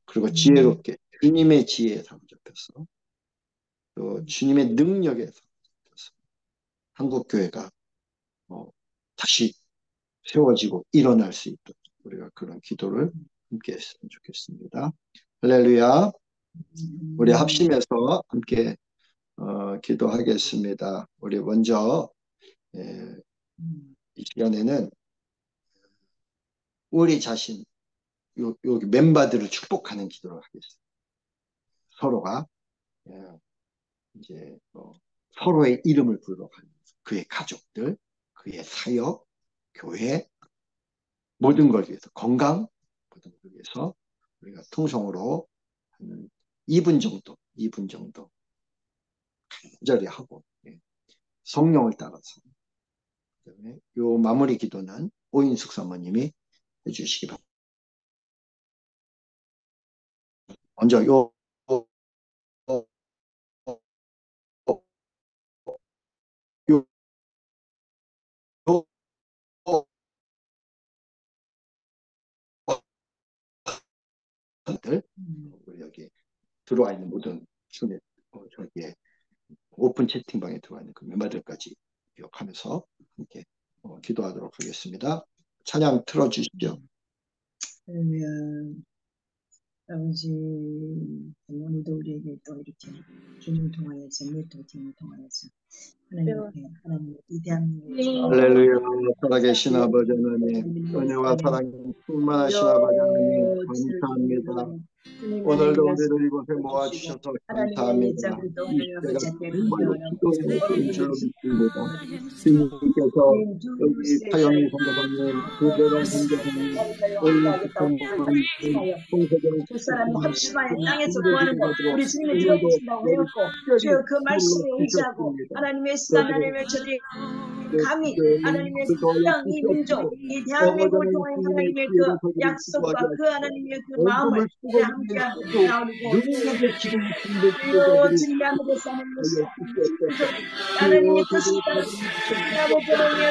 그리고 지혜롭게 주님의 지혜에 사로잡혀서, 또 주님의 능력에 사로잡혀서 한국교회가 다시 세워지고 일어날 수 있도록 우리가 그런 기도를 함께 했으면 좋겠습니다. 할렐루야. 우리 합심해서 함께 기도하겠습니다. 우리 먼저 이 시간에는 우리 자신, 여기 멤버들을 축복하는 기도를 하겠습니다. 서로가 이제 서로의 이름을 불러가면서 그의 가족들, 그의 사역, 교회, 모든 걸 위해서, 건강, 모든 걸 위해서 우리가 통성으로 한 2분 정도 간절히 하고, 성령을 따라서, 그다음에 요 마무리 기도는 오인숙 사모님이 해주시기 바랍니다. 먼저 요 우리 여기 들어와 있는 모든 저기에 오픈 채팅방에 들어와 있는 그 멤버들까지 기억하면서 함께 기도하도록 하겠습니다. 찬양 틀어주시죠. 아버지, 오늘도 우리에게 또 이렇게 주님을 통하여서, 네트워킹을 통하여서 하나님의 위대한 할렐루야. 살아계신 아버지 하나님, 은혜와 사랑이 충만하신 아버지 하나님, 감사합니다. 오늘도 우리를 이곳에 모아주셔서 감사합니다. 이 시대가 정말로 기도의 때인 줄로 믿습니다. 주님께서 여기 타영희 선교사님, 구별한 선교사님, 오인숙 선교사님, 홍세경 두 사람이 합심하여 땅에서 구하는 것 우리 주님이 들어보신다고 외웠고, 주여 그 말씀에 의지하고 하나님의 하나님의 저들이 감히 하나님의 땅, 이 민족, 이 대한민국을 통한 하나님의 그 약속과 그 하나님의 그 마음을 우리 함께 나누고 진리하는 사람을 하나님의 뜻을 따라 아버지를 위해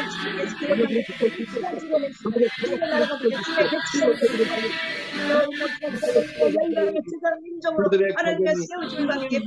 주님께서 민족으로 하나님의 세워줄 밖에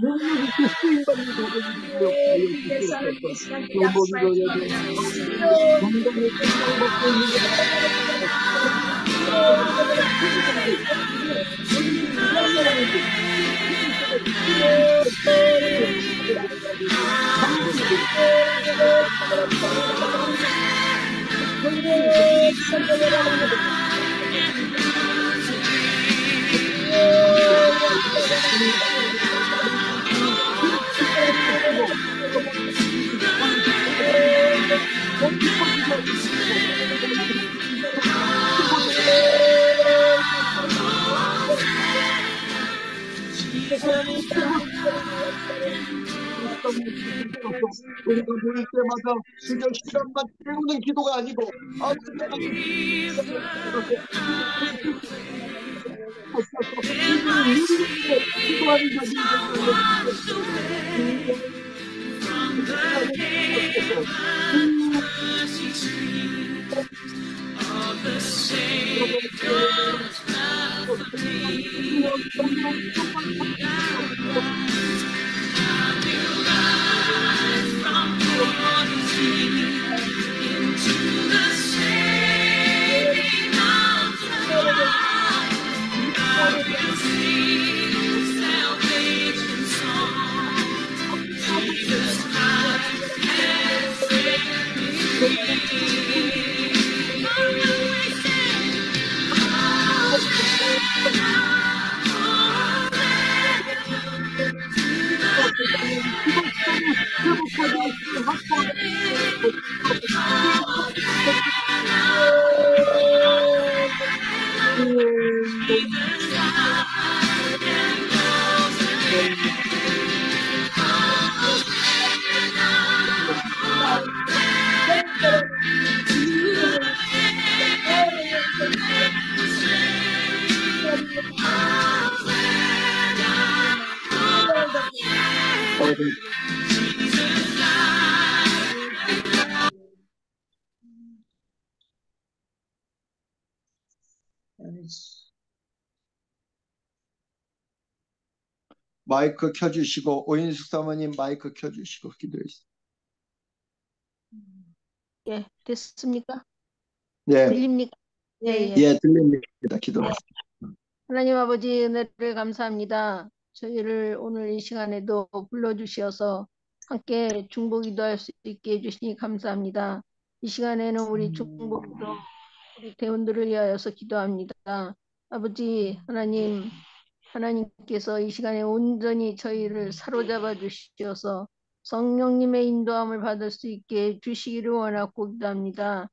우리가 모일 때마다 그저 시간만 때우는 기도가 아니고 아버지가 기도하는 마이크 켜주시고 오인숙 사모님 마이크 켜주시고 기도해주세요. 예, 됐습니까? 네, 들립니까? 예, 예, 들립니다. 기도하세요. 하나님 아버지 은혜를 감사합니다. 저희를 오늘 이 시간에도 불러주셔서 함께 중보기도 할 수 있게 해주시니 감사합니다. 이 시간에는 우리 중보기도 우리 대원들을 위하여서 기도합니다. 아버지 하나님께서 이 시간에 온전히 저희를 사로잡아 주시어서 성령님의 인도함을 받을 수 있게 해주시기를 원하고 기도합니다.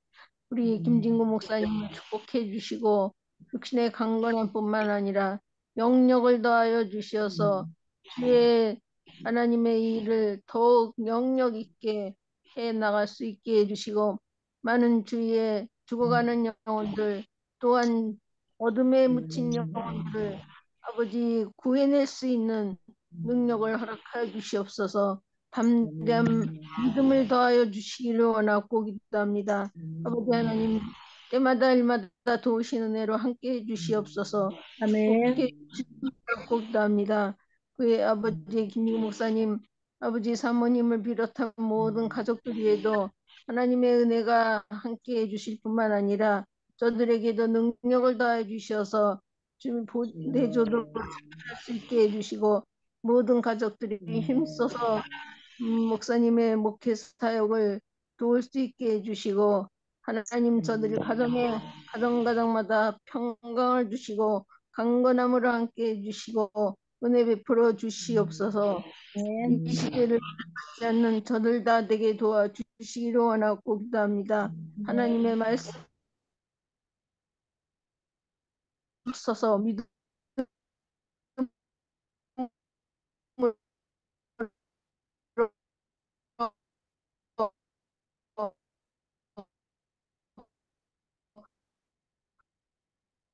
우리 김진구 목사님을 축복해 주시고 육신의 강건함뿐만 아니라 영력을 더하여 주시어서 주의 하나님의 일을 더욱 영역 있게 해 나갈 수 있게 해주시고 많은 주위에 죽어가는 영혼들 또한 어둠에 묻힌 영혼들을 아버지 구해낼 수 있는 능력을 허락하여 주시옵소서. 담대함 믿음을 더하여 주시기를 원하고 기도합니다. 아버지 하나님 때마다 일마다 도우시는 은혜로 함께 해주시옵소서. 축복해 주시기를 기도합니다. 그의 아버지 김민구 목사님 아버지 사모님을 비롯한 모든 가족들 위에도 하나님의 은혜가 함께 해주실 뿐만 아니라 저들에게도 능력을 더해 주셔서 좀 내조도 할 수 있게 해주시고 모든 가족들이 힘써서 목사님의 목회 사역을 도울 수 있게 해주시고 하나님 저들 가정마다 평강을 주시고 강건함으로 함께 해주시고 은혜 베풀어 주시옵소서. 이 시대를 받지 않는 저들 다 되게 도와주시기를 원하고 기도합니다. 하나님의 말씀 써서 믿음을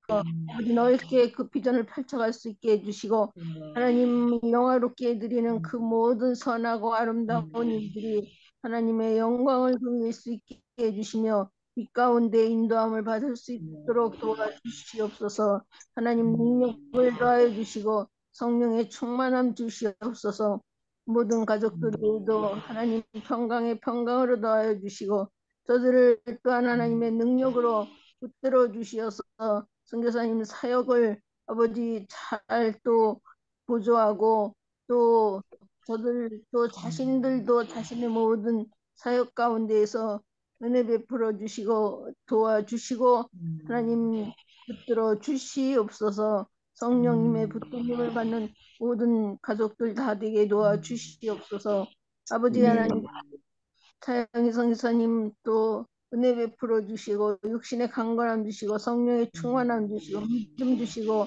아버지 넓게 그 비전을 펼쳐갈 수 있게 해주시고 하나님 영화롭게 해드리는 그 모든 선하고 아름다운 일들이 하나님의 영광을 돌릴 수 있게 해주시며 빛 가운데 인도함을 받을 수 있도록 도와주시옵소서. 하나님 능력을 더하여 주시고 성령의 충만함 주시옵소서. 모든 가족들에도 하나님 평강으로 더하여 주시고 저들을 또한 하나님의 능력으로 붙들어 주시어서 선교사님 사역을 아버지 잘 또 보조하고 또 저들 또 자신들도 자신의 모든 사역 가운데에서 은혜 베풀어 주시고 도와주시고 하나님 붙들어 주시옵소서. 성령님의 붙들림을 받는 모든 가족들 다 되게 도와주시옵소서. 아버지 하나님 차영희 선교사님 또 은혜 베풀어 주시고 육신의 강건함 주시고 성령의 충만함 주시고 믿음 주시고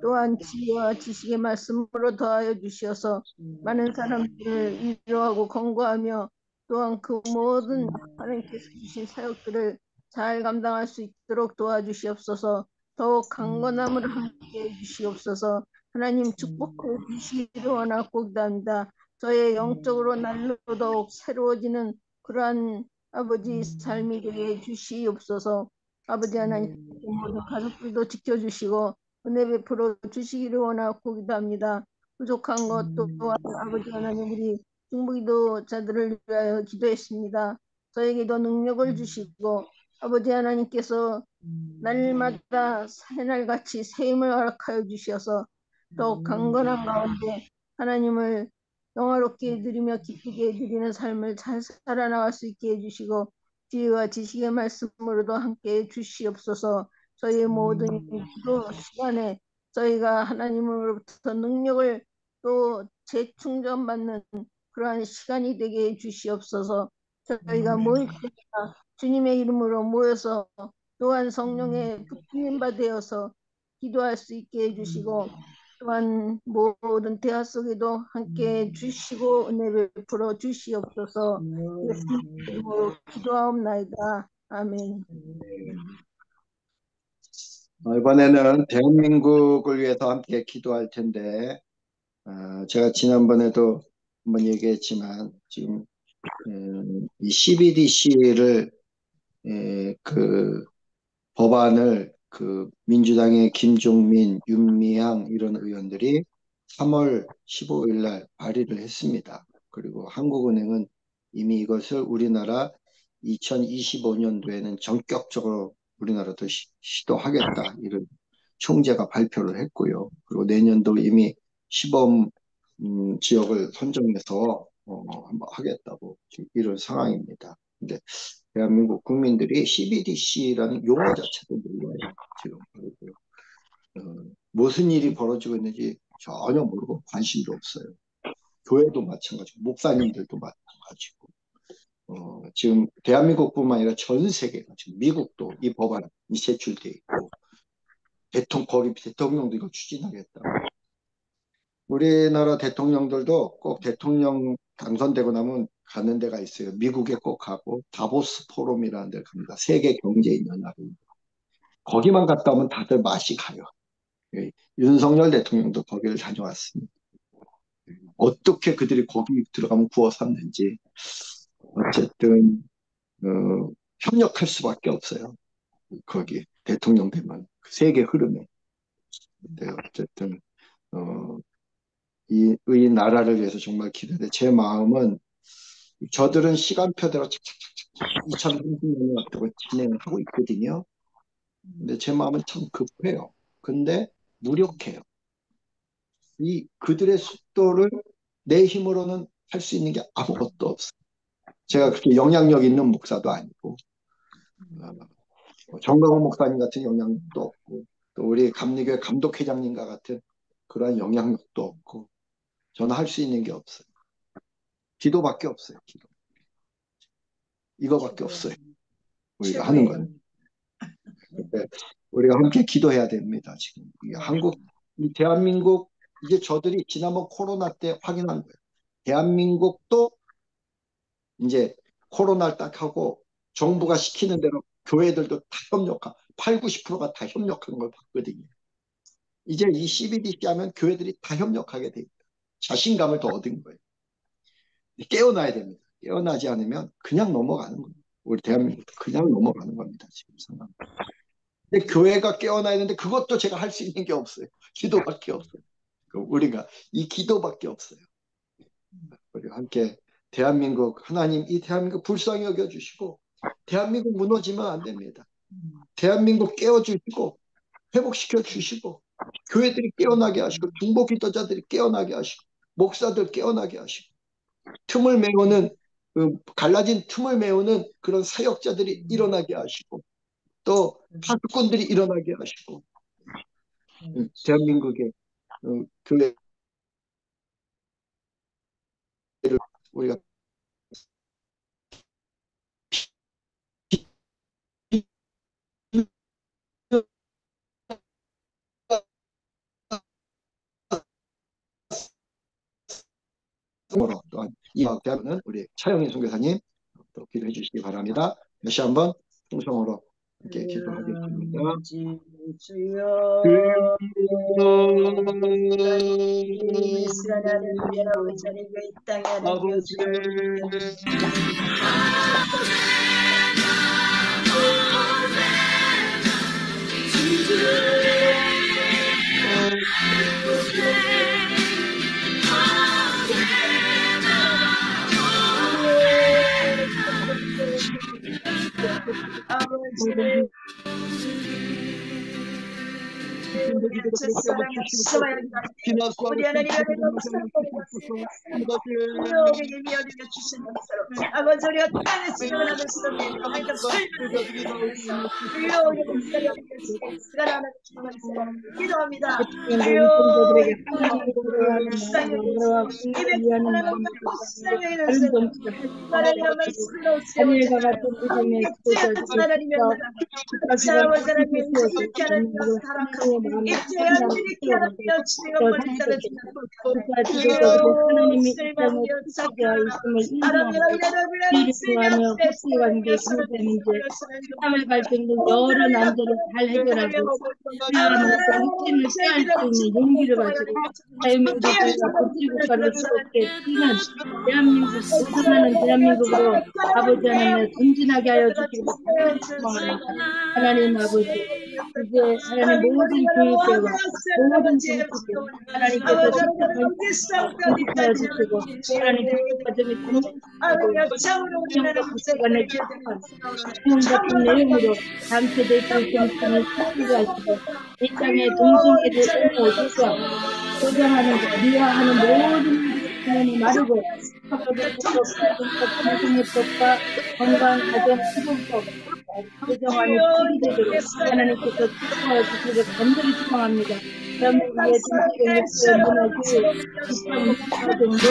또한 지혜와 지식의 말씀으로 더하여 주시어서 많은 사람들을 위로하고 권고하며 또한 그 모든 하나님께서 주신 사역들을 잘 감당할 수 있도록 도와주시옵소서. 더욱 강건함을 함께 해주시옵소서. 하나님 축복해 주시기를 원하옵나이다. 저의 영적으로 날로 더욱 새로워지는 그러한 아버지 삶이 되게 해주시옵소서. 아버지 하나님 모든 가족들도 지켜주시고 은혜 베풀어 주시기를 원하옵나이다. 부족한 것 또한 아버지 하나님 우리 중보기도자들을 위하여 기도했습니다. 저에게도 능력을 주시고 아버지 하나님께서 날마다 새날같이 새 힘을 허락하여 주셔서 또 강건한 가운데 하나님을 영화롭게 해드리며 기쁘게 해드리는 삶을 잘 살아나갈 수 있게 해주시고 지혜와 지식의 말씀으로도 함께 해주시옵소서. 저희의 모든 기도 시간에 저희가 하나님으로부터 능력을 또 재충전받는 그러한 시간이 되게 해주시옵소서. 저희가 모일 때마다 주님의 이름으로 모여서 또한 성령의 붙임 받되어서 기도할 수 있게 해주시고 또한 모든 대화 속에도 함께 주시고 은혜 베풀어 주시옵소서. 예수님 이름으로 기도하옵나이다. 아멘. 이번에는 대한민국을 위해서 함께 기도할 텐데 제가 지난번에도 한번 얘기했지만 지금 이 CBDC를 그 법안을 그 민주당의 김종민, 윤미향 이런 의원들이 3월 15일 날 발의를 했습니다. 그리고 한국은행은 이미 이것을 우리나라 2025년도에는 전격적으로 우리나라도 시도하겠다 이런 총재가 발표를 했고요. 그리고 내년도 이미 시범 지역을 선정해서 한번 하겠다고 지금 이런 상황입니다. 근데 대한민국 국민들이 CBDC라는 용어 자체도 몰라요. 지금 무슨 일이 벌어지고 있는지 전혀 모르고 관심도 없어요. 교회도 마찬가지고 목사님들도 마찬가지고 지금 대한민국뿐만 아니라 전 세계가 지금 미국도 이 법안이 제출돼 있고 거기 대통령도 이거 추진하겠다. 우리나라 대통령들도 꼭 대통령 당선되고 나면 가는 데가 있어요. 미국에 꼭 가고 다보스 포럼이라는 데를 갑니다. 세계 경제인 연합. 거기만 갔다 오면 다들 맛이 가요. 윤석열 대통령도 거기를 다녀왔습니다. 어떻게 그들이 거기 들어가면 구워 삼는지 어쨌든 협력할 수밖에 없어요. 거기 대통령 되면 그 세계 흐름에. 근데 어쨌든 이 나라를 위해서 정말 기대돼. 제 마음은 저들은 시간표대로 착착착착 2030년을 앞두고 진행을 하고 있거든요. 근데 제 마음은 참 급해요. 근데 무력해요. 그들의 속도를 내 힘으로는 할 수 있는 게 아무것도 없어요. 제가 그렇게 영향력 있는 목사도 아니고 정강훈 목사님 같은 영향력도 없고 또 우리 감리교회 감독회장님과 같은 그러한 영향력도 없고 저는 할 수 있는 게 없어요. 기도밖에 없어요. 기도. 이거밖에 없어요. 우리가 하는 건. 우리가 함께 기도해야 됩니다. 지금 이 대한민국 이제 저들이 지난번 코로나 때 확인한 거예요. 대한민국도 이제 코로나를 딱 하고 정부가 시키는 대로 교회들도 다 8, 90%가 다 협력한 걸 봤거든요. 이제 이 CBDC 하면 교회들이 다 협력하게 돼 있다. 자신감을 더 얻은 거예요. 깨어나야 됩니다. 깨어나지 않으면 그냥 넘어가는 거예요. 우리 대한민국 그냥 넘어가는 겁니다. 지금 상황. 근데 교회가 깨어나야 되는데 그것도 제가 할 수 있는 게 없어요. 기도밖에 없어요. 우리가 이 기도밖에 없어요. 우리 함께 대한민국 하나님 이 대한민국 불쌍히 여겨주시고 대한민국 무너지면 안 됩니다. 대한민국 깨워주시고 회복시켜 주시고 교회들이 깨어나게 하시고 중보 기도자들이 깨어나게 하시고 목사들 깨어나게 하시고 틈을 메우는 갈라진 틈을 메우는 그런 사역자들이 일어나게 하시고 또 파수꾼들이 일어나게 하시고 대한민국의 교회를 우리가 으로 또한 이막 대학은 우리 차영희 선교사님 또 기도해 주시기 바랍니다. 다시 한번 통성으로 함께 기도하겠습니다. 주여 이 땅에 아버지 우리 하나님 아버지 우리가 땅에 지나가는 수도 있고 하여튼 기도합니다. 삶의 갈등도 여러 난제를 잘 해결하고 육체를 꾀할 수 있는 용기를 가지고 자유민주주의가 복지국가를 수없게 뛰는 대한민국 우승하는 대한민국으로 아버지 하나님 전진하게 하여 주시기 바랍니다. 하나님 아버지 이제 하나님 모든 교육대와 모든 정치들 하나님께서 직접 공급하여 주시고 하나님 교육 과정에 시간에 지원 같은 내용으로 단체들 정신을 찾기도 하시고 이 땅에 동성애를 오셔서 조장하는 것, 미화하는 모든 하나님 마르고 동성애법과 건강 가정 수공법 조정안이 추진되도록 하나님께서 축복하여 주시기를 간절히 축원합니다. 대한민국의 정치적 역사, 문화, 교육, 국가 문화 등 모든 영역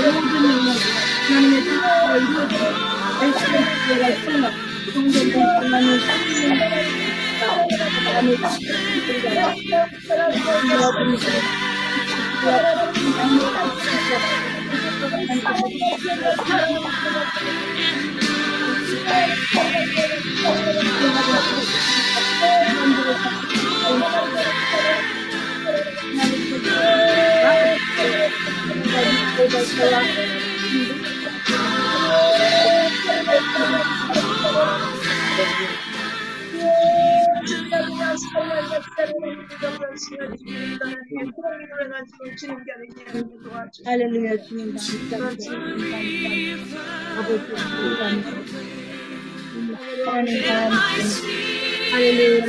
하나님의 축복과 이루어지는 SS가 통합 성전을 통하는 할렐루야 주님 감사합니다. 아버지 감사합니다. 하나님 감사합니다. 할렐루야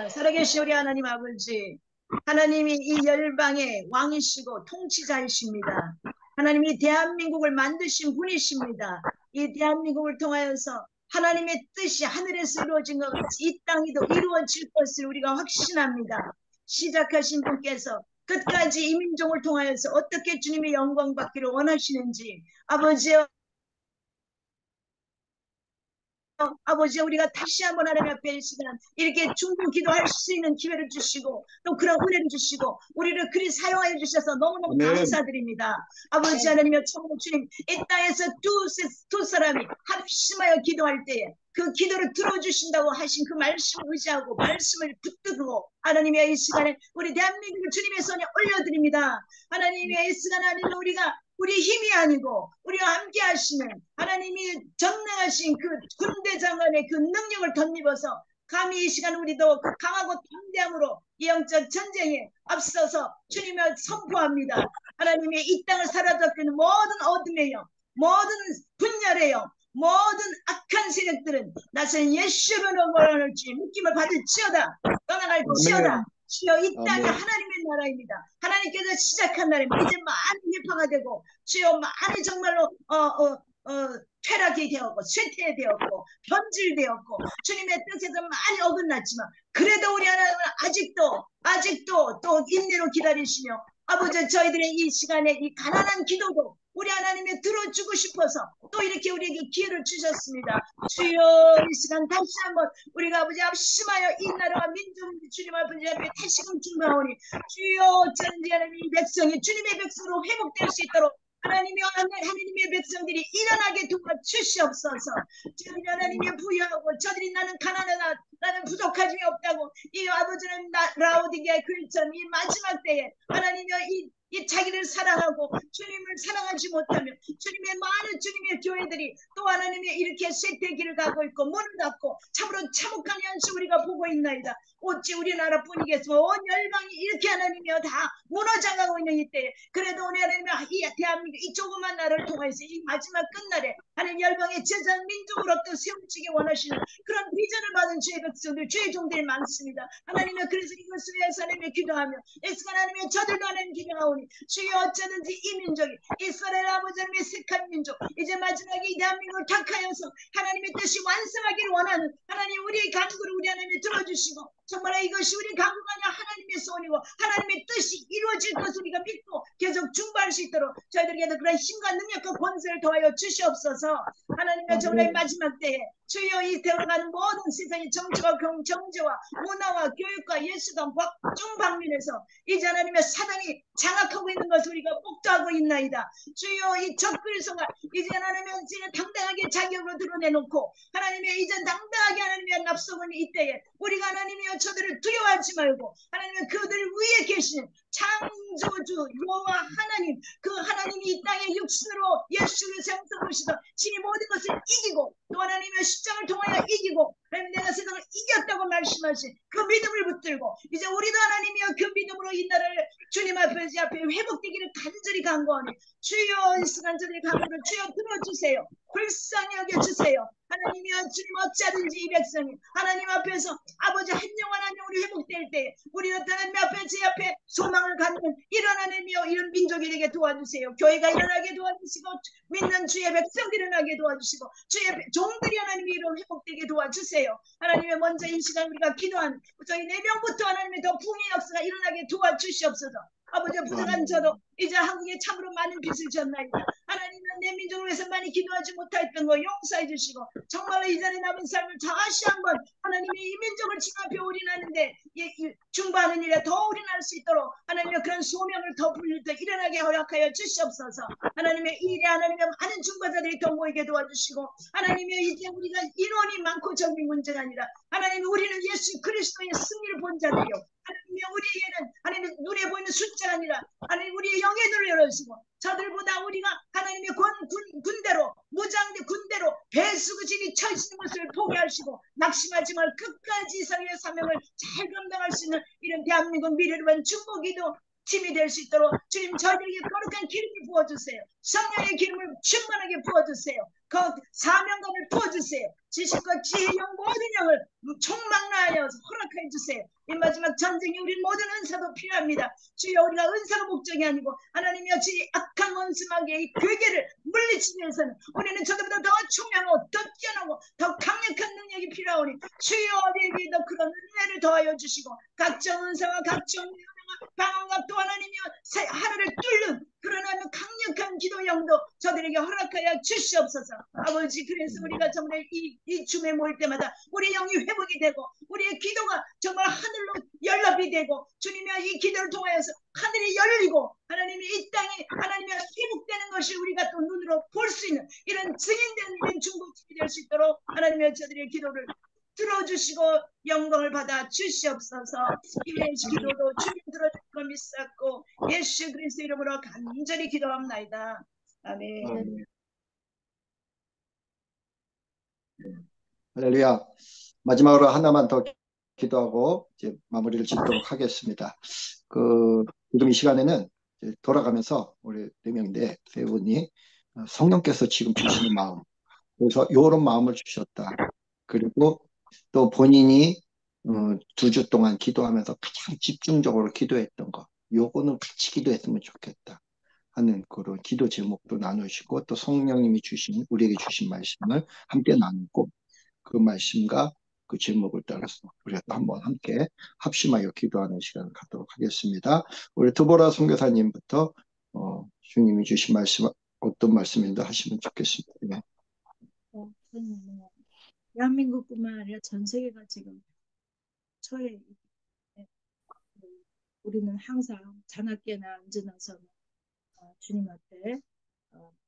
살아계신 우리 하나님 아버지, 하나님이 이 열방의 왕이시고 통치자이십니다. 하나님이 대한민국을 만드신 분이십니다. 이 대한민국을 통하여서 하나님의 뜻이 하늘에서 이루어진 것 같이 이 땅에도 이루어질 것을 우리가 확신합니다. 시작하신 분께서 끝까지 이 민족을 통하여서 어떻게 주님의 영광 받기를 원하시는지 아버지의 아버지 우리가 다시 한번 하나님 앞에 이 시간 이렇게 중보 기도할 수 있는 기회를 주시고 또 그런 은혜를 주시고 우리를 그리 사용하여 주셔서 너무너무 아멘. 감사드립니다. 아버지 하나님의 천국 주님, 이 땅에서 두 사람이 합심하여 기도할 때에 그 기도를 들어주신다고 하신 그 말씀을 의지하고 말씀을 붙들고 하나님의 이 시간에 우리 대한민국을 주님의 손에 올려드립니다. 하나님의 이 시간 안에 우리 힘이 아니고 우리와 함께 하시는 하나님이 전능하신 그 군대 장관의 그 능력을 덧입어서 감히 이 시간 우리도 그 강하고 담대함으로 이 영적 전쟁에 앞서서 주님을 선포합니다. 하나님의 이 땅을 사로잡히는 모든 어둠에요, 모든 분열에요, 모든 악한 세력들은 나선 예수로 몰아넣을지 느낌을 받을지어다, 떠나갈지어다. 주여 이 땅이 하나님의 나라입니다. 하나님께서 시작한 나라입니다. 이제 많이 회파가 되고 주여 많이 정말로 퇴락이 되었고 쇠퇴되었고 변질되었고 주님의 뜻에서 많이 어긋났지만 그래도 우리 하나님은 아직도 또 인내로 기다리시며 아버지 저희들의 이 시간에 이 가난한 기도도 우리 하나님의 들어주고 싶어서 또 이렇게 우리에게 기회를 주셨습니다. 주여 이 시간 다시 한번 우리가 아버지 합심하여 이 나라와 민족 주님 앞에 다시금 중보하오니 주여 전지 하나님의 백성이 주님의 백성으로 회복될 수 있도록 하나님의 백성들이 일어나게 도와주시옵소서. 저들이 하나님의 부유하고 저들이 나는 가난하다, 나는 부족하지 없다고 이 아버지는 라오디게아의 글처럼 이 마지막 때에 하나님의 이 자기를 사랑하고 주님을 사랑하지 못하면 주님의 많은 주님의 교회들이 또 하나님의 이렇게 쇠퇴길을 가고 있고 문을 닫고 참으로 참혹한 현실 우리가 보고 있나이다. 어찌 우리나라뿐이겠으면 온 열방이 이렇게 하나님이여 다 무너져가고 있는 이때에 그래도 우리 하나님이 이 대한민국 이 조그만 나라를 통해서 이 마지막 끝날에 하나님 열방의 제자한 민족으로 또 세우시기 원하시는 그런 비전을 받은 주의 백성들 주의 종들이 많습니다. 하나님의 그래서 이것을 위해서 하나님의 기도하며 예수가 하나님의 저들도 하나님 기도하오니 주여 어쩌든지 이 민족이 이스라엘 아버지 하나님의 색한 민족 이제 마지막에 이 대한민국을 택하여서 하나님의 뜻이 완성하기를 원하는 하나님 우리의 간구를 우리 하나님이 들어주시고 정말 이것이 우리 간구가 아니라 하나님의 소원이고 하나님의 뜻이 이루어질 것을 우리가 믿고 계속 중보할 수 있도록 저희들에게도 그런 힘과 능력과 권세를 더하여 주시옵소서. 하나님의 정말 마지막 때에 주여 이 되어가는 모든 세상의 정치와 경제와 문화와 교육과 예수단 각종 방면에서 이제 하나님의 사단이 장악하고 있는 것을 우리가 목도하고 있나이다. 주여 이 적그리스도가 이제 하나님의 당당하게 자격으로 드러내놓고 하나님의 이제 당당하게 하나님의 납속은 이때에 우리가 하나님의 저들을 두려워하지 말고 하나님의 그들 위에 계시는 창조주 여호와 하나님 그 하나님이 이 땅에 육신으로 예수를 생성하시던 신이 모든 것을 이기고 또 하나님의 십자가를 통하여 이기고 내가 세상을 이겼다고 말씀하신 그 믿음을 붙들고 이제 우리도 하나님이여 그 믿음으로 이 나라를 주님 앞에 회복되기를 간절히 간구하니 주여 이 시간 저들의 간구를 주여 들어주세요. 불쌍히 여겨주세요. 하나님이여 주님 어찌하든지 이 백성이 하나님 앞에서 아버지 한 영혼 한 영혼이 회복될 때 우리는 하나님 앞에 제 앞에 소망을 갖는 이런 하나님이여 이런 민족이 되게 도와주세요. 교회가 일어나게 도와주시고 믿는 주의 백성들이 일어나게 도와주시고 주의 종들이 하나님이 이런 회복되게 도와주세요. 하나님의 먼저 이 시간 우리가 기도하는 저희 4명부터 하나님의 더 부흥의 역사가 일어나게 도와주시옵소서. 아버지 부족한 저도 이제 한국에 참으로 많은 빚을 졌나이다. 하나님은 내 민족을 위해서 많이 기도하지 못했던 거 용서해 주시고 정말로 이전에 남은 삶을 다시 한번 하나님이 이 민족을 지금 앞에 올인하는데 중보하는 일에 더 올인할 수 있도록 하나님의 그런 소명을 더 불릴 때 일어나게 허락하여 주시옵소서. 하나님의 이 일에 하나님의 많은 중보자들이 더 모이게 도와주시고 하나님의 이제 우리가 인원이 많고 적이 문제가 아니라 하나님 우리는 예수 그리스도의 승리를 본 자들이요 하나님의 우리에게는 하나님의 눈에 보이는 숫자가 아니라 하나님 우리의 영의 눈을 열어주시고 저들보다 우리가 하나님의 군대로 무장대 군대로 배수구진이 쳐지는 것을 포기하시고 낙심하지 말 끝까지 이상의 사명을 잘 감당할 수 있는 이런 대한민국 미래를 위한 중보기도 팀이 될 수 있도록 주님 저희에게 거룩한 기름을 부어주세요. 성령의 기름을 충만하게 부어주세요. 그 사명감을 부어주세요. 지식과 지혜의 영 모든 영을 총망라하여 허락해 주세요. 이 마지막 전쟁에 우리 모든 은사도 필요합니다. 주여 우리가 은사가 목적이 아니고 하나님이여 주의 악한 원수마귀의 이 괴계를 물리치기 위해서는 우리는 저들보다 더 총명하고 더 뛰어나고 더 강력한 능력이 필요하오니 주여 우리에게 더 그런 은혜를 더하여 주시고 각종 은사와 각종 방언과 또 하나님이여 하늘을 뚫는 그런 강력한 기도 영도 저들에게 허락하여 주시옵소서. 아버지, 그래서 우리가 정말 이 줌에 모일 때마다 우리 영이 회복이 되고 우리의 기도가 정말 하늘로 연락이 되고 주님의 이 기도를 통하여서 하늘이 열리고 하나님이 이 땅이 하나님이 회복되는 것이 우리가 또 눈으로 볼 수 있는 이런 증인된 이런 중보집이 될 수 있도록 하나님의 저들의 기도를 들어주시고 영광을 받아 주시옵소서. 이외의 기도도 주님 들어주실 걸 믿사옵고 예수 그리스도 이름으로 간절히 기도합나이다. 아멘. 할렐루야. 마지막으로 하나만 더 기도하고 이제 마무리를 짓도록 하겠습니다. 지금 이 시간에는 이제 돌아가면서 우리 4명인데 세 분이 성령께서 지금 주시는 마음, 그래서 이런 마음을 주셨다. 그리고 또 본인이 2주 동안 기도하면서 가장 집중적으로 기도했던 거, 요거는 같이 기도했으면 좋겠다 하는 그런 기도 제목도 나누시고 또 성령님이 우리에게 주신 말씀을 함께 나누고 그 말씀과 그 제목을 따라서 우리가 또 한번 함께 합심하여 기도하는 시간을 갖도록 하겠습니다. 우리 드보라 선교사님부터 주님이 주신 말씀 어떤 말씀인가 하시면 좋겠습니다. 네. 대한민국뿐만 아니라 전 세계가 지금 처해 있는데 우리는 항상 자나깨나 안전하서 주님 앞에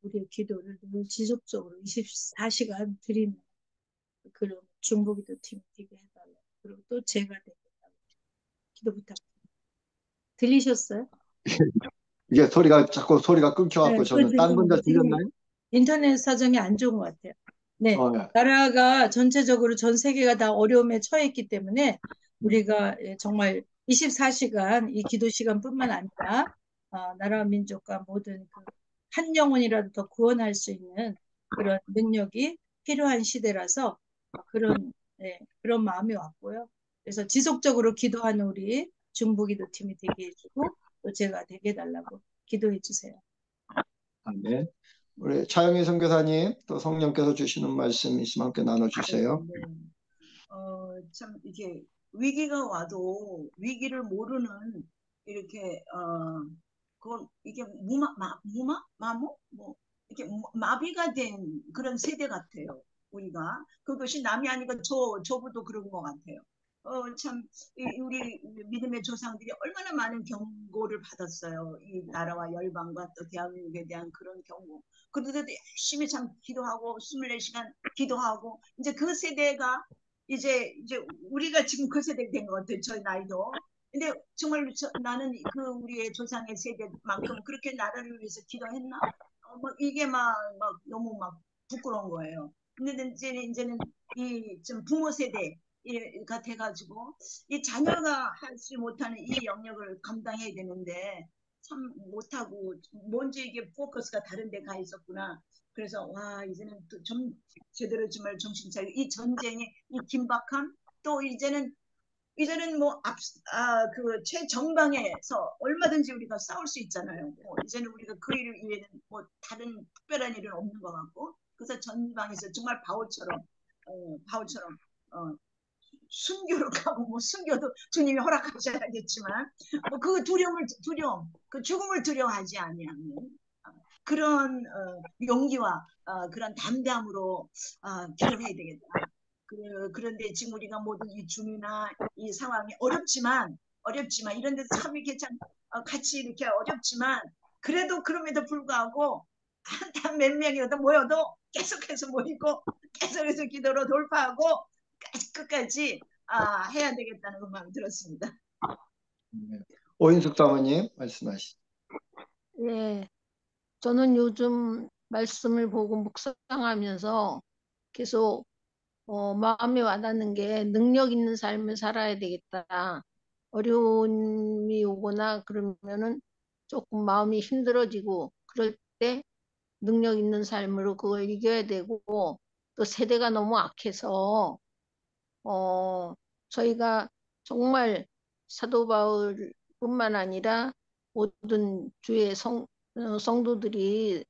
우리의 기도를 늘 지속적으로 24시간 드리는 그런 중보기도 팀이 되게 해달라고, 그리고 또 제가 되겠다고 기도 부탁드립니다. 들리셨어요? 이게 자꾸 소리가 끊겨갖고 네, 저는 딴 분들 들렸나요? 인터넷 사정이 안 좋은 것 같아요. 네, 네. 나라가 전체적으로 전 세계가 다 어려움에 처했기 때문에 우리가 정말 24시간 이 기도 시간뿐만 아니라 나라와 민족과 모든 한 영혼이라도 더 구원할 수 있는 그런 능력이 필요한 시대라서 그런 마음이 왔고요. 그래서 지속적으로 기도하는 우리 중보기도 팀이 되게 해주고 또 제가 되게 해달라고 기도해 주세요. 네. 우리 차영희 선교사님 또 성령께서 주시는 말씀 있으면 함께 나눠주세요. 네. 참 이게 위기가 와도 위기를 모르는 이렇게 그건 이게 마모 뭐 이렇게 마비가 된 그런 세대 같아요. 우리가 그것이 남이 아니고 저부도 그런 것 같아요. 참 우리 믿음의 조상들이 얼마나 많은 경고를 받았어요. 이 나라와 열방과 또 대한민국에 대한 그런 경고. 그런데도 열심히 참 기도하고 24시간 기도하고 이제 그 세대가 이제 우리가 지금 그 세대 된 것 같아요. 저희 나이도. 근데 정말 나는 우리의 조상의 세대만큼 그렇게 나라를 위해서 기도했나? 이게 막 너무 막 부끄러운 거예요. 근데 이제는 좀 부모 세대가 돼가지고 이 자녀가 하지 못하는 이 영역을 감당해야 되는데 참 못하고 먼저 이게 포커스가 다른 데 가 있었구나. 그래서 와 이제는 또 좀 제대로 정말 정신 차리고 이 전쟁의 이 긴박함 또 이제는 뭐 최전방에서 얼마든지 우리가 싸울 수 있잖아요. 이제는 우리가 그 일을 위해는 뭐 다른 특별한 일은 없는 것 같고 그래서 전방에서 정말 바울처럼 순교로 가고 뭐 순교도 주님이 허락하셔야겠지만 뭐 그 두려움 그 죽음을 두려워하지 아니하는 그런 용기와 그런 담대함으로 기도해야 되겠다. 그런데 지금 우리가 모든 이 줌이나 이 상황이 어렵지만 이런 데서 참 이렇게 참 같이 이렇게 어렵지만 그래도 그럼에도 불구하고 한 몇 명이라도 모여도 계속해서 모이고 계속해서 기도로 돌파하고 끝까지 해야 되겠다는 그 마음이 들었습니다. 네. 오인숙 사모님 말씀하시죠. 네, 저는 요즘 말씀을 보고 묵상하면서 계속 마음에 와닿는 게 능력 있는 삶을 살아야 되겠다. 어려움이 오거나 그러면은 조금 마음이 힘들어지고 그럴 때 능력 있는 삶으로 그걸 이겨야 되고 또 세대가 너무 악해서 저희가 정말 사도 바울뿐만 아니라 모든 주의 성도들이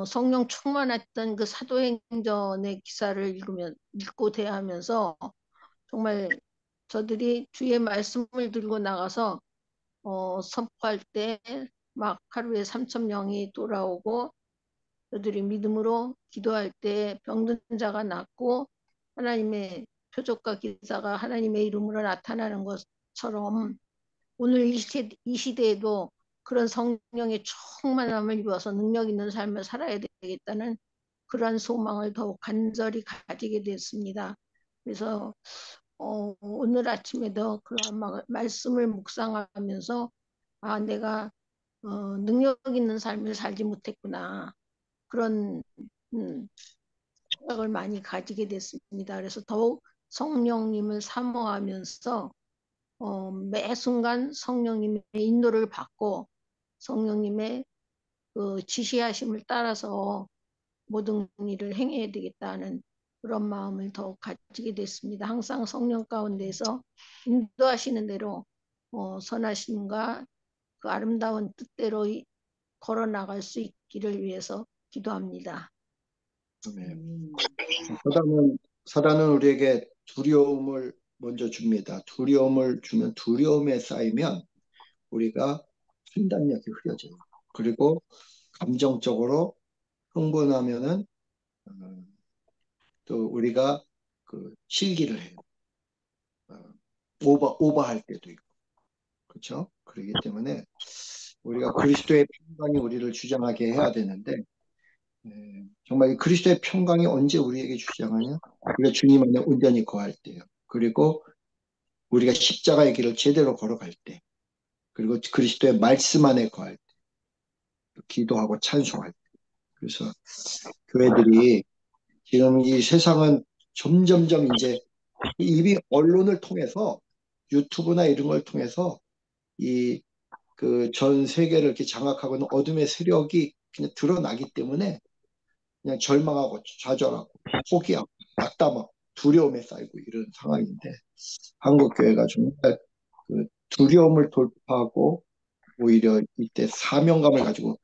성령 충만했던 그 사도행전의 기사를 읽고 대하면서 정말 저들이 주의 말씀을 들고 나가서 선포할 때 막 하루에 3,000명이 돌아오고 저들이 믿음으로 기도할 때 병든 자가 낫고 하나님의 표적과 기사가 하나님의 이름으로 나타나는 것처럼 오늘 이 시대에도 그런 성령의 충만함을 입어서 능력 있는 삶을 살아야 되겠다는 그런 소망을 더욱 간절히 가지게 됐습니다. 그래서 오늘 아침에도 그런 말씀을 묵상하면서 내가 능력 있는 삶을 살지 못했구나. 그런 생각을 많이 가지게 됐습니다. 그래서 더욱 성령님을 사모하면서 매 순간 성령님의 인도를 받고 성령님의 그 지시하심을 따라서 모든 일을 행해야 되겠다는 그런 마음을 더욱 가지게 됐습니다. 항상 성령 가운데서 인도하시는 대로 선하심과 그 아름다운 뜻대로 걸어 나갈 수 있기를 위해서 기도합니다. 사단은 우리에게 두려움을 먼저 줍니다. 두려움을 주면 두려움에 쌓이면 우리가 판단력이 흐려져요. 그리고 감정적으로 흥분하면은 또 우리가 그 실기를 해요. 오버할 때도 있고. 그렇죠? 그렇기 때문에 우리가 그리스도의 평강이 우리를 주장하게 해야 되는데 정말 그리스도의 평강이 언제 우리에게 주장하냐? 우리가 주님 안에 온전히 거할 때요. 그리고 우리가 십자가의 길을 제대로 걸어갈 때, 그리고 그리스도의 말씀 안에 거할 때, 기도하고 찬송할 때. 그래서 교회들이 지금 이 세상은 점점점 이제 이미 언론을 통해서 유튜브나 이런 걸 통해서 이 그 전 세계를 이렇게 장악하고는 어둠의 세력이 그냥 드러나기 때문에 그냥 절망하고 좌절하고 포기하고 낙담하고 두려움에 쌓이고 이런 상황인데 한국 교회가 정말 그 두려움을 돌파하고 오히려 이때 사명감을 가지고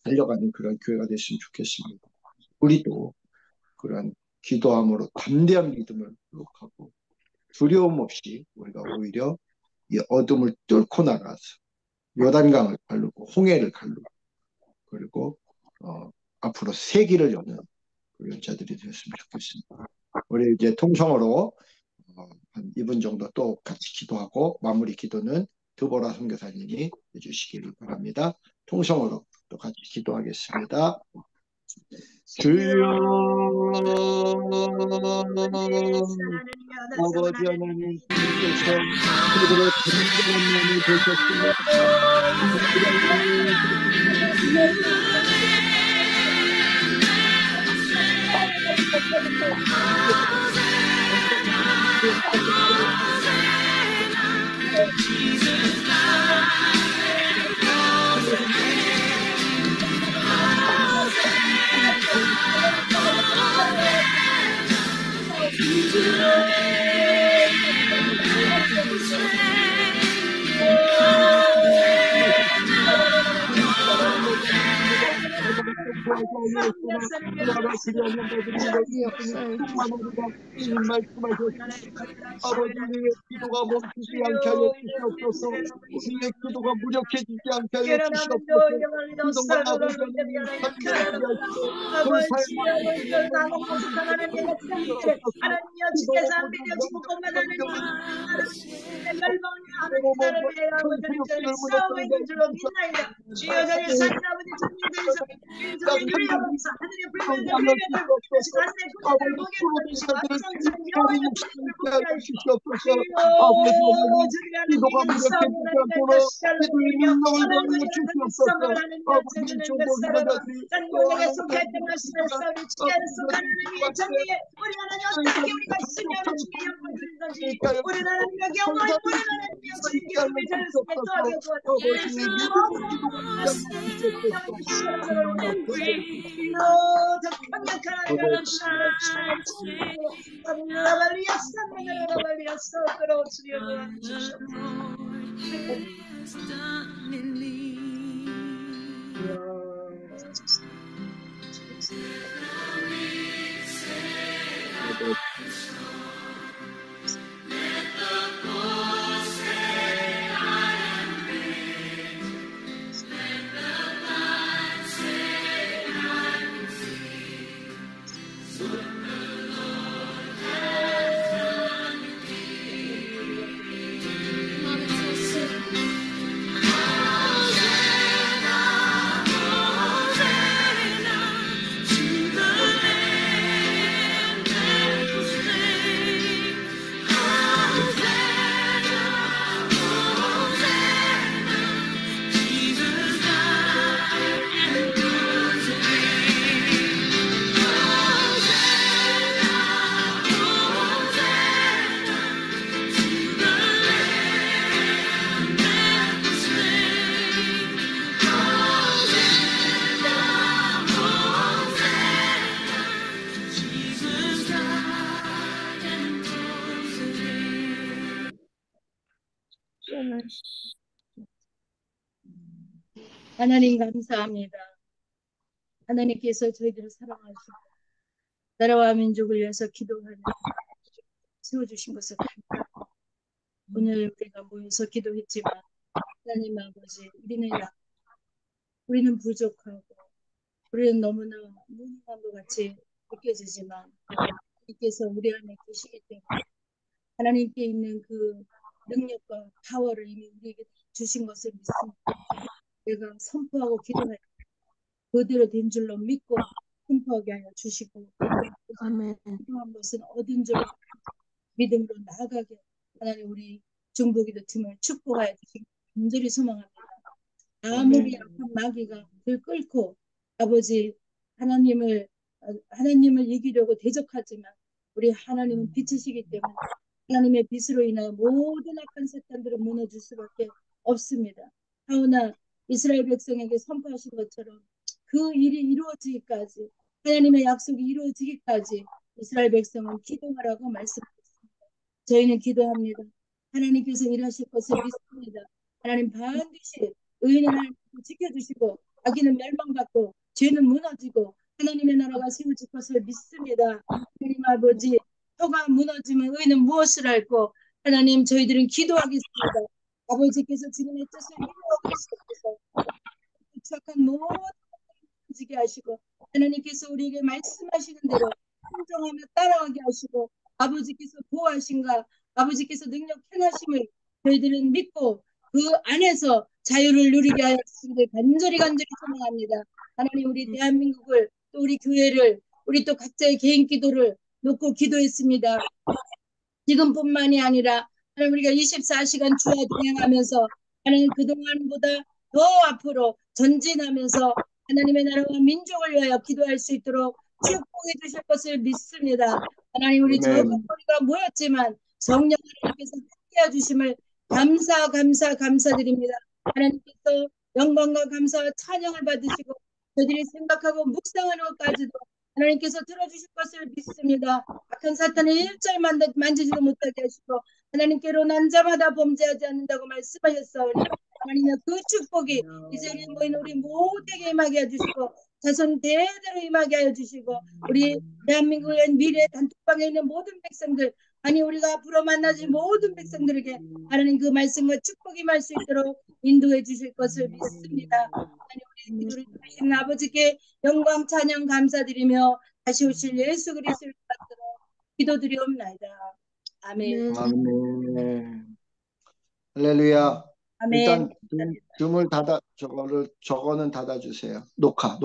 달려가는 그런 교회가 됐으면 좋겠습니다. 우리도 그런 기도함으로 담대한 믿음을 회복하고 두려움 없이 우리가 오히려 이 어둠을 뚫고 나가서 요단강을 가르고 홍해를 가르고 그리고 앞으로 세기를 여는 그런 자들이 되었으면 좋겠습니다. 우리 이제 통성으로 한 2분 정도 또 같이 기도하고 마무리 기도는 드보라 선교사님이 해주시기를 바랍니다. 통성으로 또 같이 기도하겠습니다. 주여 아버지 하나님 주께서 그들의 단단한 마음을 보셨으며 아버지 우리의 기도가 멈추지 않게 하여 주시옵소서. 우리의 기도가 무력해지지 않게 하여 주시옵소서. 기도가 아버지 하나님 살려주게 하시고 하나님여 주께서 안 빌려주고 것만 하느니 나를 배하고 저를 싸우고 있는 줄로 믿나이다. 주여 저를 사는 아버지 주님께서 인성을 유리하옵소서. 하늘의 불면을 불면을 가슴에 구멍을 보게 하시고 앞성찬 영원히 불면을 보게 하시고 주여 기도가 무력해지지 않도록 기도의 능력을 내려 주시옵소서. 아버지 중보기도 자들이 전국에 속했던 말씀을 싸우리 주께는 속하는 의미의 정리에 우리 하나님 어떻게 우리가 있으며 주께 영광을 드린다지 우리 하나님의 영광을 우리 하나님의 주님께 우리 저를 속에 또하게 더 강력한 하나님 하나님 감사합니다. 하나님께서 저희들을 사랑하시고 나라와 민족을 위해서 기도하는 세워주신 것을 감사합니다. 오늘 우리가 모여서 기도했지만 하나님 아버지, 우리는 부족하고 우리는 너무나 무능한 것 같이 느껴지지만 하나님께서 우리 안에 계시기 때문에 하나님께 있는 그 능력과 파워를 이미 우리에게 주신 것을 믿습니다. 내가 선포하고 기도할 때 그대로 된 줄로 믿고 선포하게 하여 주시고 아멘. 기도한 것은 얻은 줄로 믿음으로 나아가게 하나님 우리 중보기도 팀을 축복하여 주시고 간절히 소망합니다. 아무리 약한 마귀가 들끓고 아버지 하나님을 이기려고 대적하지만 우리 하나님은 빛이시기 때문에 하나님의 빛으로 인하여 모든 악한 사탄들은 무너질 수밖에 없습니다. 하오나 이스라엘 백성에게 선포하신 것처럼 그 일이 이루어지기까지 하나님의 약속이 이루어지기까지 이스라엘 백성은 기도하라고 말씀하셨습니다. 저희는 기도합니다. 하나님께서 일하실 것을 믿습니다. 하나님 반드시 의인은 하나님께서 지켜주시고 악인은 멸망받고 죄는 무너지고 하나님의 나라가 세워질 것을 믿습니다. 하나님 아버지 터가 무너지면 의인은 무엇을 할고 하나님 저희들은 기도하겠습니다. 아버지께서 주님의 뜻을 이루어 주시옵소서. 착한 모든 것을 지게 하시고 하나님께서 우리에게 말씀하시는 대로 순종하며 따라가게 하시고 아버지께서 보호하신가 아버지께서 능력 행하심을 저희들은 믿고 그 안에서 자유를 누리게 하여 주시기를 간절히 소망합니다. 하나님 우리 대한민국을 또 우리 교회를 우리 또 각자의 개인 기도를 놓고 기도했습니다. 지금뿐만이 아니라 하나님 우리가 24시간 주와 동행하면서 하나님 그동안보다 더 앞으로 전진하면서 하나님의 나라와 민족을 위하여 기도할 수 있도록 축복해 주실 것을 믿습니다. 하나님 우리 적은 우리가 모였지만 성령 하나님께서 함께해 주심을 감사드립니다. 하나님께서 영광과 감사와 찬양을 받으시고 저희들이 생각하고 묵상하는 것까지도 하나님께서 들어주실 것을 믿습니다. 악한 사탄의 일절 만지지도 못하게 하시고 하나님께로 난 자마다 범죄하지 않는다고 말씀하셨사오니 하나님의 그 축복이 이 자리에 모인 우리 모두에게 임하게 해주시고 자손 대대로 임하게 하여 주시고 우리 대한민국의 미래 단톡방에 있는 모든 백성들 아니 우리가 앞으로 만나질 모든 백성들에게 하나님 그 말씀과 축복이 임할 수 있도록 인도해 주실 것을 믿습니다. 하나님 우리 기도를 들으시는 아버지께 영광 찬양 감사드리며 다시 오실 예수 그리스도를 받들어 기도드리옵나이다. 아멘. 아멘. 할렐루야. 아멘. 일단 줌을 저거는 닫아주세요. 녹화.